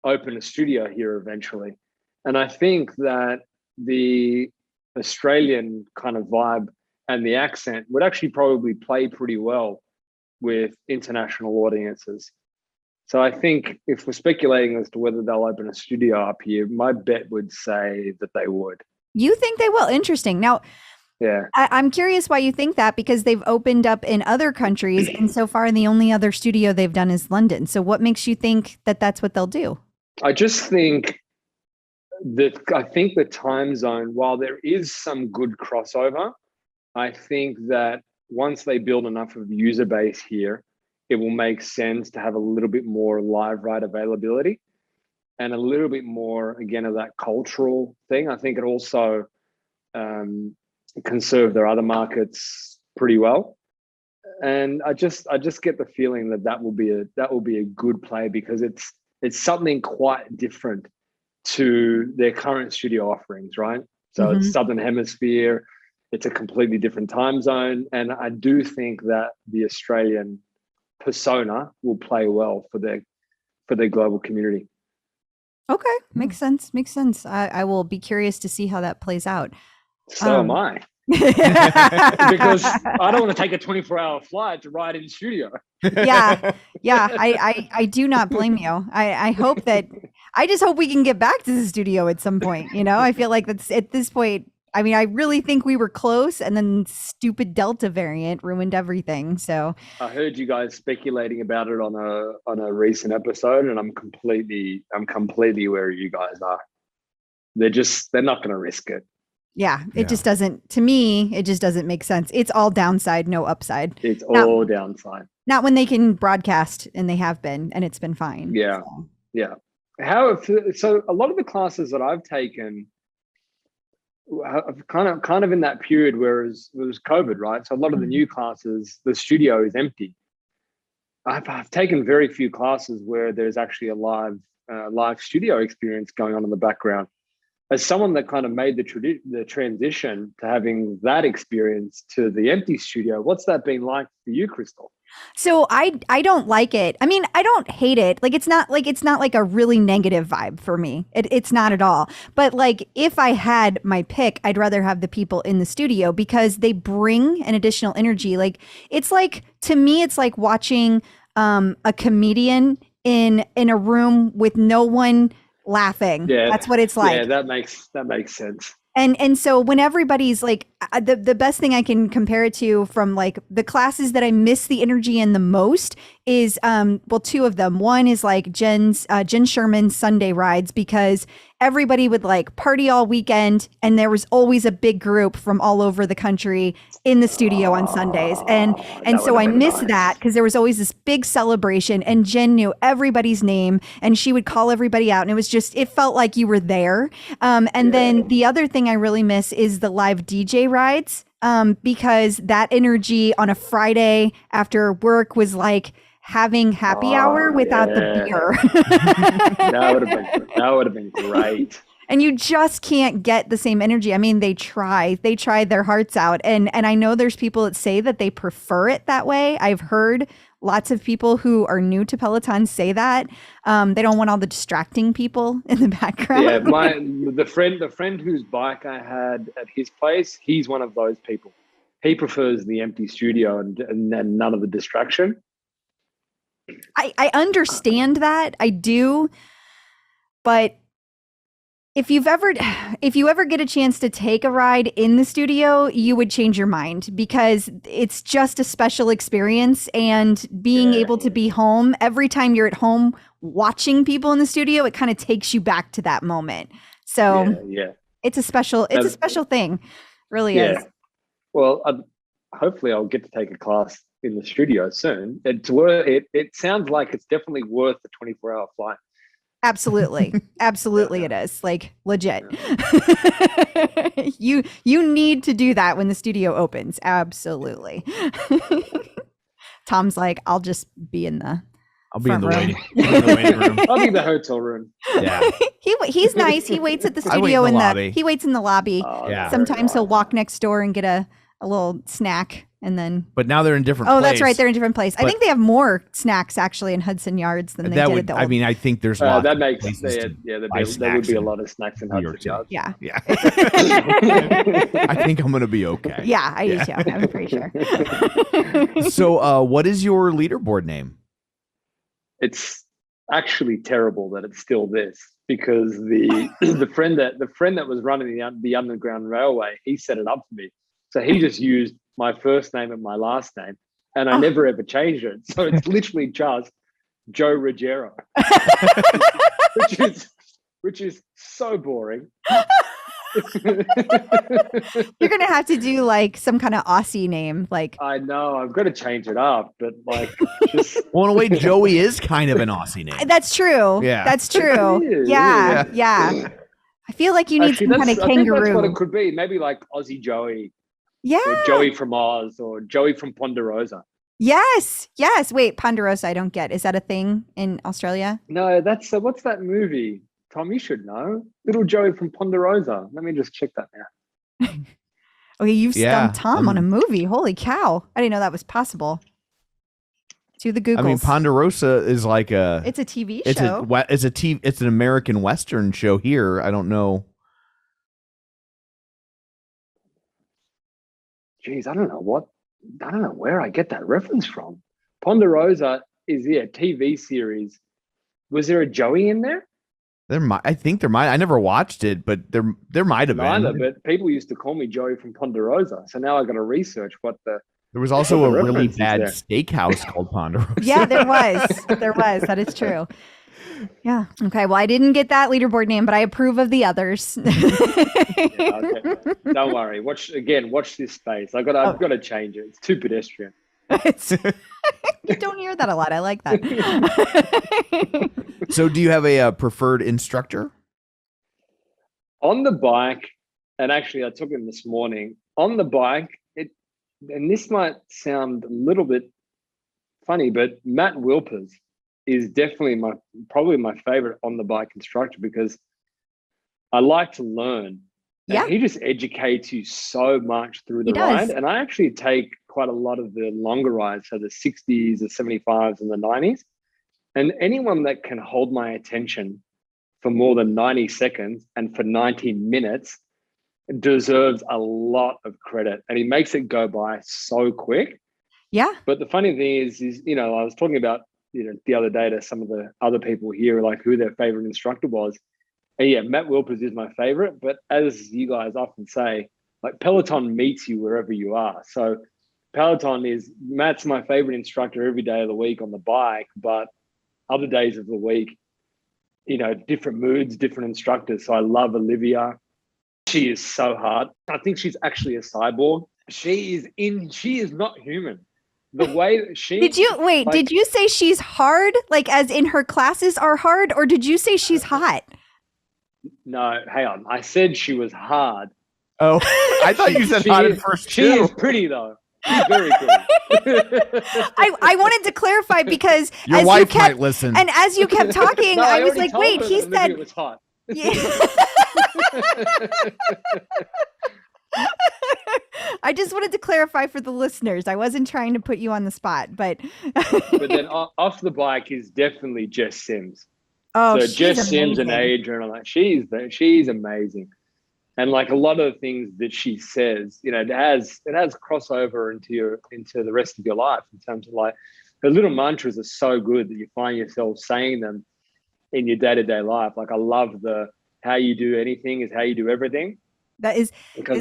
open a studio here eventually. And I think that the Australian kind of vibe and the accent would actually probably play pretty well with international audiences. So I think if we're speculating as to whether they'll open a studio up here, my bet would say that they would. You think they will? Interesting. Now, yeah, I'm curious why you think that, because they've opened up in other countries, and so far the only other studio they've done is London. So what makes you think that that's what they'll do? I just think the time zone, while there is some good crossover, I think that once they build enough of a user base here, it will make sense to have a little bit more live ride availability and a little bit more, again, of that cultural thing. I think it also can serve their other markets pretty well. And I just get the feeling that will be a good play, because it's something quite different to their current studio offerings, right? So it's Southern Hemisphere, it's a completely different time zone. And I do think that the Australian persona will play well for their global community. Okay, makes sense. I will be curious to see how that plays out. So am I. Because I don't want to take a 24-hour flight to ride in studio. Yeah. I do not blame you. I just hope we can get back to the studio at some point. You know, I feel like that's at this point. I mean, I really think we were close, and then stupid Delta variant ruined everything. So I heard you guys speculating about it on a recent episode, and I'm completely where you guys are. They're not going to risk it. Yeah, it just doesn't, to me, it just doesn't make sense. It's all downside, no upside. It's all downside. Not when they can broadcast, and they have been, and it's been fine. Yeah. So. Yeah. So a lot of the classes that I've taken, kind of in that period where it was COVID, right? So a lot of the new classes, the studio is empty. I've taken very few classes where there's actually a live studio experience going on in the background. As someone that kind of made the transition to having that experience to the empty studio, what's that been like for you, Crystal? So I don't like it. I mean, I don't hate it. Like it's not like a really negative vibe for me. It's not at all. But like if I had my pick, I'd rather have the people in the studio because they bring an additional energy. Like it's like, to me, it's like watching a comedian in a room with no one laughing. Yeah, that's what it's like. Yeah, that makes sense. And so when everybody's like, the best thing I can compare it to from like the classes that I miss the energy in the most is two of them. One is like Jen Sherman's Sunday rides, because everybody would like party all weekend and there was always a big group from all over the country in the studio on Sundays. And so I miss that because there was always this big celebration and Jen knew everybody's name and she would call everybody out, and it was just, it felt like you were there. And then the other thing I really miss is the live DJ rides, because that energy on a Friday after work was like having happy hour without the beer. That would have been great. And you just can't get the same energy. I mean, they try their hearts out. And I know there's people that say that they prefer it that way. I've heard lots of people who are new to Peloton say that. They don't want all the distracting people in the background. Yeah, the friend whose bike I had at his place, he's one of those people. He prefers the empty studio and none of the distraction. I understand that. I do. But if you ever get a chance to take a ride in the studio, you would change your mind, because it's just a special experience. And being able to be home every time you're at home watching people in the studio, it kind of takes you back to that moment. So it's a special thing. It really is. Well, hopefully I'll get to take a class in the studio soon. It sounds like it's definitely worth the 24-hour flight. Absolutely. Absolutely it is. Like legit. You need to do that when the studio opens. Absolutely. Tom's like, I'll just be in the waiting room. I'll be in the hotel room. Yeah. He's nice. He waits at the studio he waits in the lobby. Yeah. Sometimes he'll walk next door and get a little snack. And then, but now they're in different. Oh, that's right. They're in different place. I think they have more snacks actually in Hudson Yards than they did at the old. I mean, I think there's a lot. That makes there would be a lot of snacks in Hudson Yards. Yeah. I think I'm gonna be okay. Yeah, I do too. I'm pretty sure. So, what is your leaderboard name? It's actually terrible that it's still this, because the friend that was running the Underground Railway, he set it up for me. So he just used my first name and my last name, and I never ever changed it. So it's literally just Joe Ruggero, which is so boring. You're gonna have to do like some kind of Aussie name, like. I know I've got to change it up, but like just. Well, in a way, Joey is kind of an Aussie name. That's true. Yeah, that's true. Yeah. I feel like you need some kind of kangaroo. I think that's what it could be. Maybe like Aussie Joey. Yeah. Or Joey from Oz, or Joey from Ponderosa. Yes. Wait, Ponderosa, I don't get. Is that a thing in Australia? No, that's what's that movie? Tom, you should know. Little Joey from Ponderosa. Let me just check that now. Okay, you've stumped Tom on a movie. Holy cow. I didn't know that was possible. To the Googles. I mean, Ponderosa is like it's a TV show. It's an American Western show here. I don't know. Geez, I don't know where I get that reference from. Ponderosa is a TV series. Was there a Joey in there? I think there might. I never watched it, but there might have been. Neither, but people used to call me Joey from Ponderosa. So now I got to research what the. There was also a really bad steakhouse called Ponderosa. Yeah, there was. That is true. Yeah. Okay. Well, I didn't get that leaderboard name, but I approve of the others. Okay. Don't worry. Watch this space. I've got to change it. It's too pedestrian. You don't hear that a lot. I like that. So do you have a preferred instructor? On the bike, and actually I took him this morning, on the bike, and this might sound a little bit funny, but Matt Wilpers is definitely probably my favorite on the bike instructor, because I like to learn. Yeah. And he just educates you so much through the ride. And I actually take quite a lot of the longer rides, so the 60s, the 75s, and the 90s. And anyone that can hold my attention for more than 90 seconds and for 90 minutes deserves a lot of credit. And he makes it go by so quick. Yeah. But the funny thing is, I was talking about, the other day to some of the other people here, like who their favorite instructor was. And yeah, Matt Wilpers is my favorite. But as you guys often say, like Peloton meets you wherever you are. So Peloton Matt's my favorite instructor every day of the week on the bike, but other days of the week, different moods, different instructors. So I love Olivia. She is so hard. I think she's actually a cyborg. She is not human. The way that she did you say she's hard, like as in her classes are hard, or did you say she's hot? No, hang on. I said she was hard. Oh, I thought you said hot at first too. She is pretty though. She's very pretty. I wanted to clarify because your wife might listen. And as you kept talking, No, I was like, wait, he said it was hot. Yeah. I just wanted to clarify for the listeners. I wasn't trying to put you on the spot, but then off the bike is definitely Jess Sims. Oh, so she's Jess Sims and amazing. Adrian, like she's amazing, and like a lot of the things that she says, it has crossover into the rest of your life in terms of like her little mantras are so good that you find yourself saying them in your day-to-day life. Like I love the how you do anything is how you do everything. Is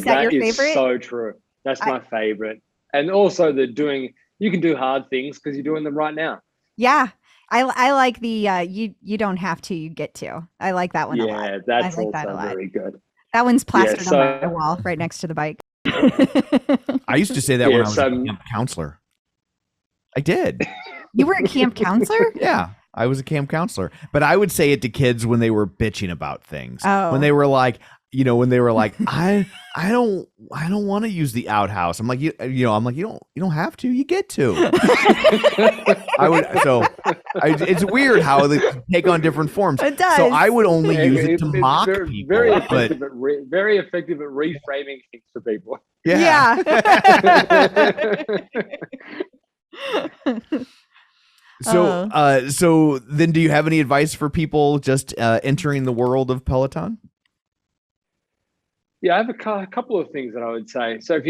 that your favorite? So true. That's my favorite. And also you can do hard things because you're doing them right now. Yeah. I like the you don't have to, you get to. I like that one a lot. Yeah, that's I like that also a lot. very good. That one's plastered on my wall right next to the bike. I used to say that when I was a camp counselor. I did. You were a camp counselor? Yeah, I was a camp counselor. But I would say it to kids when they were bitching about things. Oh. When they were like, I don't want to use the outhouse. I'm like, you don't have to. You get to. It's weird how they take on different forms. It does. So I would only use it to mock people. Very effective at reframing things for people. Yeah. So then do you have any advice for people just entering the world of Peloton? Yeah, I have a couple of things that I would say. So if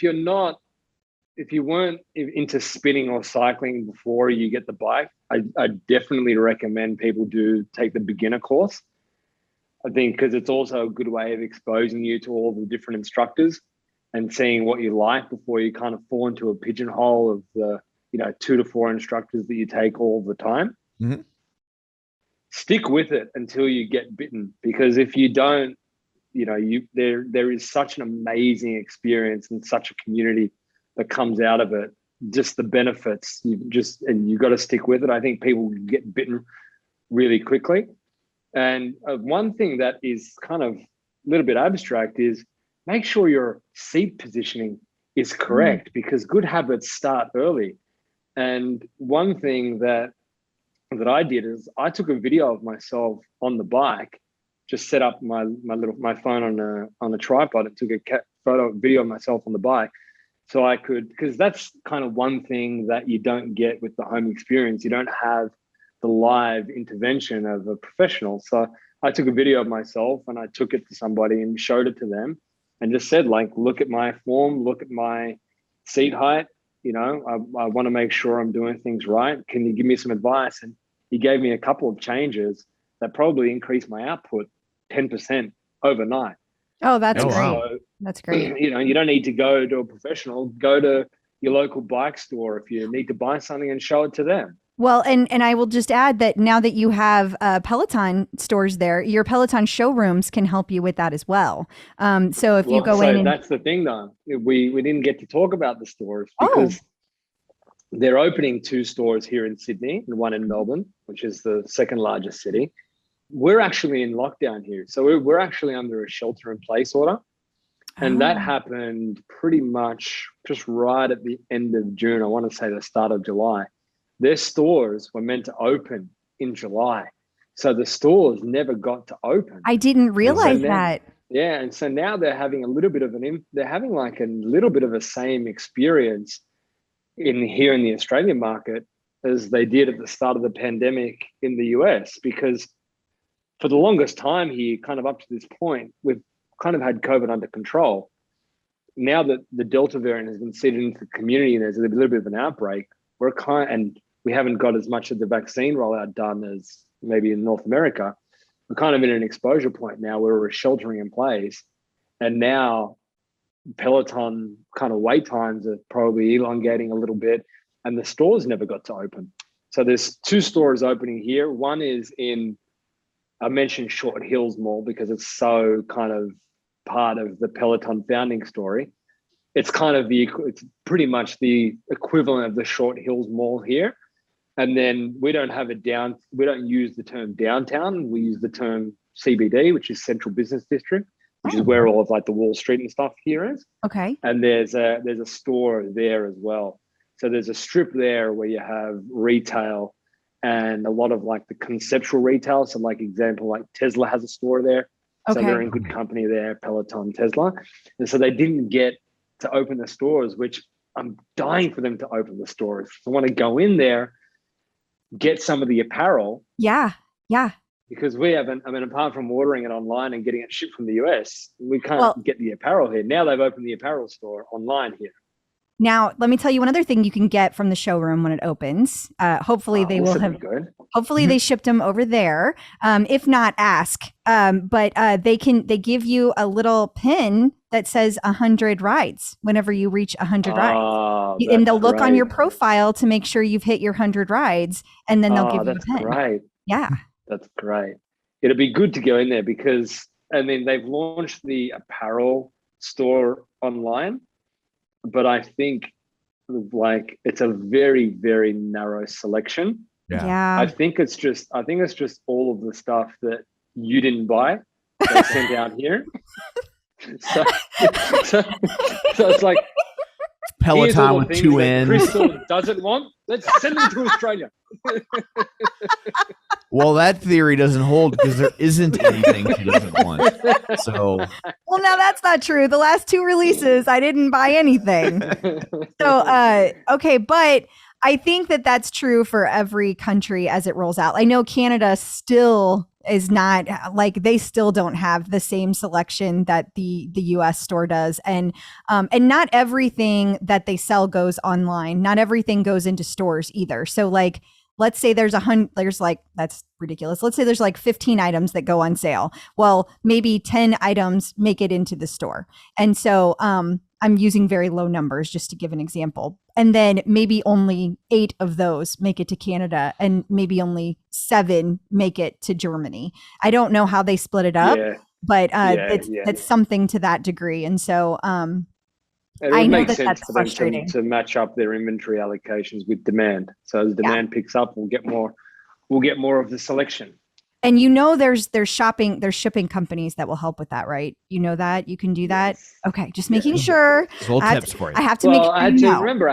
you weren't into spinning or cycling before you get the bike, I definitely recommend people do take the beginner course. I think because it's also a good way of exposing you to all the different instructors and seeing what you like before you kind of fall into a pigeonhole of the 2 to 4 instructors that you take all the time. Mm-hmm. Stick with it until you get bitten, because if you don't, there is such an amazing experience and such a community that comes out of it. Just the benefits, and you've got to stick with it. I think people get bitten really quickly. And one thing that is kind of a little bit abstract is make sure your seat positioning is correct, because good habits start early. And one thing that I did is I took a video of myself on the bike, just set up my phone on a tripod and took a video of myself on the bike. So I could, because that's kind of one thing that you don't get with the home experience. You don't have the live intervention of a professional. So I took a video of myself and I took it to somebody and showed it to them and just said, like, look at my form, look at my seat height. I want to make sure I'm doing things right. Can you give me some advice? And he gave me a couple of changes that probably increased my output 10% overnight. Oh, that's great. Wow. That's great. You don't need to go to a professional. Go to your local bike store if you need to buy something and show it to them. Well, and I will just add that now that you have Peloton stores there, your Peloton showrooms can help you with that as well. So if you go in and... That's the thing though. We didn't get to talk about the stores because they're opening 2 stores here in Sydney and 1 in Melbourne, which is the second largest city. We're actually in lockdown here. So we're actually under a shelter in place order. And that happened pretty much just right at the end of June. I want to say the start of July. Their stores were meant to open in July. So the stores never got to open. I didn't realize that. Yeah. And so now they're having a little bit of a same experience here in the Australian market as they did at the start of the pandemic in the US, because for the longest time here, kind of up to this point, we've kind of had COVID under control. Now that the Delta variant has been seeded into the community and there's a little bit of an outbreak, and we haven't got as much of the vaccine rollout done as maybe in North America. We're kind of in an exposure point now where we're sheltering in place. And now Peloton kind of wait times are probably elongating a little bit, and the stores never got to open. So there's 2 stores opening here. One is in, I mentioned Short Hills Mall because it's so kind of part of the Peloton founding story. It's kind of it's pretty much the equivalent of the Short Hills Mall here. And then we don't use the term downtown. We use the term CBD, which is Central Business District, which is where all of like the Wall Street and stuff here is. Okay. And there's a store there as well. So there's a strip there where you have retail and a lot of like the conceptual retail. So like example, like Tesla has a store there. Okay. So they're in good company there, Peloton, Tesla. And so they didn't get to open the stores, which I'm dying for them to open the stores. I want to go in there, get some of the apparel. Yeah. Yeah. Because we haven't, I mean, apart from ordering it online and getting it shipped from the US, we can't get the apparel here. Now they've opened the apparel store online here. Now, let me tell you one other thing you can get from the showroom when it opens. Hopefully they will have, hopefully they shipped them over there. If not, ask. But they give you a little pin that says 100 rides whenever you reach 100 rides. And they'll look on your profile to make sure you've hit your 100 rides, and then they'll give you a pin. Great. Yeah. That's great. It'd be good to go in there because, I mean, they've launched the apparel store online, but I think like it's a very, very narrow selection. Yeah. I think it's just all of the stuff that you didn't buy they sent out here. So it's like Peloton with 2 N's. Crystal doesn't want. Let's send them to Australia. Well, that theory doesn't hold because there isn't anything she doesn't want. So, well, now that's not true. The last 2 releases, I didn't buy anything. So, okay, but I think that that's true for every country as it rolls out. I know Canada still is not like, they still don't have the same selection that the US store does. And not everything that they sell goes online. Not everything goes into stores either. So like, let's say there's that's ridiculous. Let's say there's like 15 items that go on sale. Well, maybe 10 items make it into the store. And so I'm using very low numbers just to give an example. And then maybe only 8 of those make it to Canada, and maybe only 7 make it to Germany. I don't know how they split it up, but it's something to that degree. And so it makes sense for them to match up their inventory allocations with demand. So as demand picks up, we'll get more of the selection. And there's shipping companies that will help with that, right? You know that you can do that. Yes. Okay, just making sure. Little tips for you. I have to make. I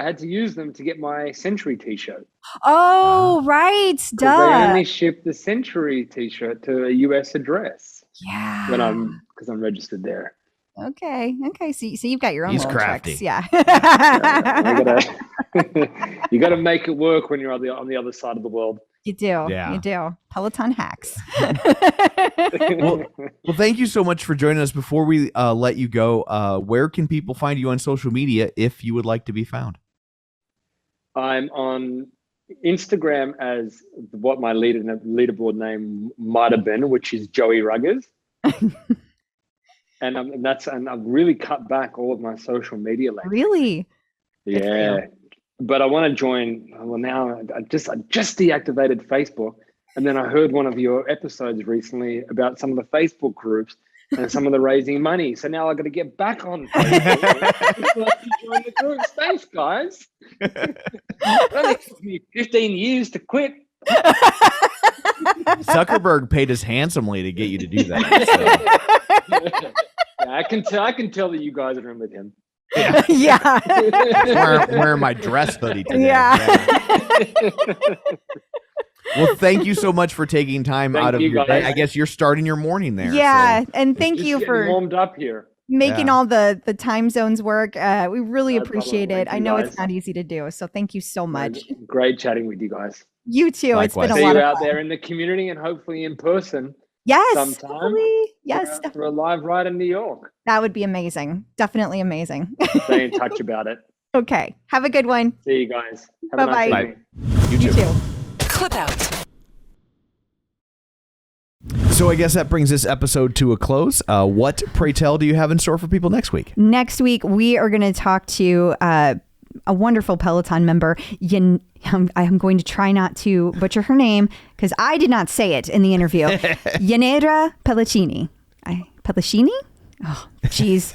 had to use them to get my Century T-shirt. Oh, right, duh. They only ship the Century T-shirt to a US address. Yeah. Because I'm registered there. Okay. So you've got your own. He's crafty. Tricks. Yeah. You got to make it work when you're on the other side of the world. You do. Yeah. You do. Peloton hacks. well, thank you so much for joining us. Before we let you go, where can people find you on social media if you would like to be found? I'm on Instagram as what my leaderboard name might have been, which is Joey Ruggers. And I've really cut back all of my social media lately. Really? Yeah. But I want to join. Well, now I just deactivated Facebook, and then I heard one of your episodes recently about some of the Facebook groups and some of the raising money. So now I got to get back on Facebook. Join the groups. Thanks, guys. It only took me 15 years to quit. Zuckerberg paid us handsomely to get you to do that. So. Yeah, I can tell that you guys are in with him. Yeah. Wearing my dress hoodie today. Yeah. Well, thank you so much for taking time out of your day. I guess you're starting your morning there. Yeah, so. And thank you for warmed up here. Making all the time zones work. We really appreciate it. I know it's not easy to do, so thank you so much. Great chatting with you guys. You too. Likewise. It's been See a lot you of out fun. there in the community and hopefully in person. Yes, sometime. Yes, for a live ride in New York. That would be amazing. Definitely amazing. Stay in touch about it. Okay. Have a good one. See you guys. Have a nice Bye. evening. You too. Clip out. So I guess that brings this episode to a close. What, pray tell, do you have in store for people next week? Next week, we are going to talk to a wonderful Peloton member. I'm going to try not to butcher her name because I did not say it in the interview. Yanera Pellicini. Pellicini? Oh, jeez.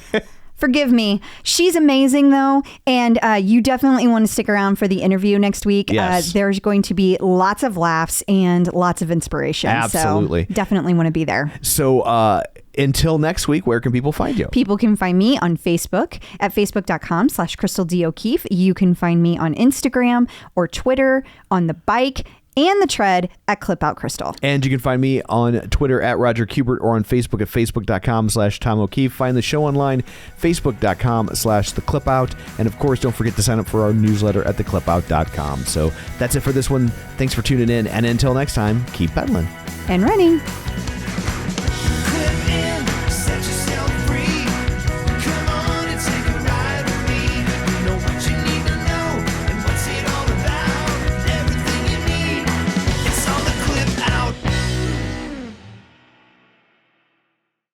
Forgive me. She's amazing, though, and you definitely want to stick around for the interview next week. Yes. There's going to be lots of laughs and lots of inspiration. Absolutely. So definitely want to be there. So until next week, where can people find you? People can find me on Facebook at facebook.com/Crystal D. O'Keefe. You can find me on Instagram or Twitter on the bike and the tread at Clip Out Crystal. And you can find me on Twitter at Roger Kubert or on Facebook at facebook.com/Tom O'Keefe. Find the show online, facebook.com/theclipout. And of course, don't forget to sign up for our newsletter at theclipout.com. So that's it for this one. Thanks for tuning in. And until next time, keep pedaling And running.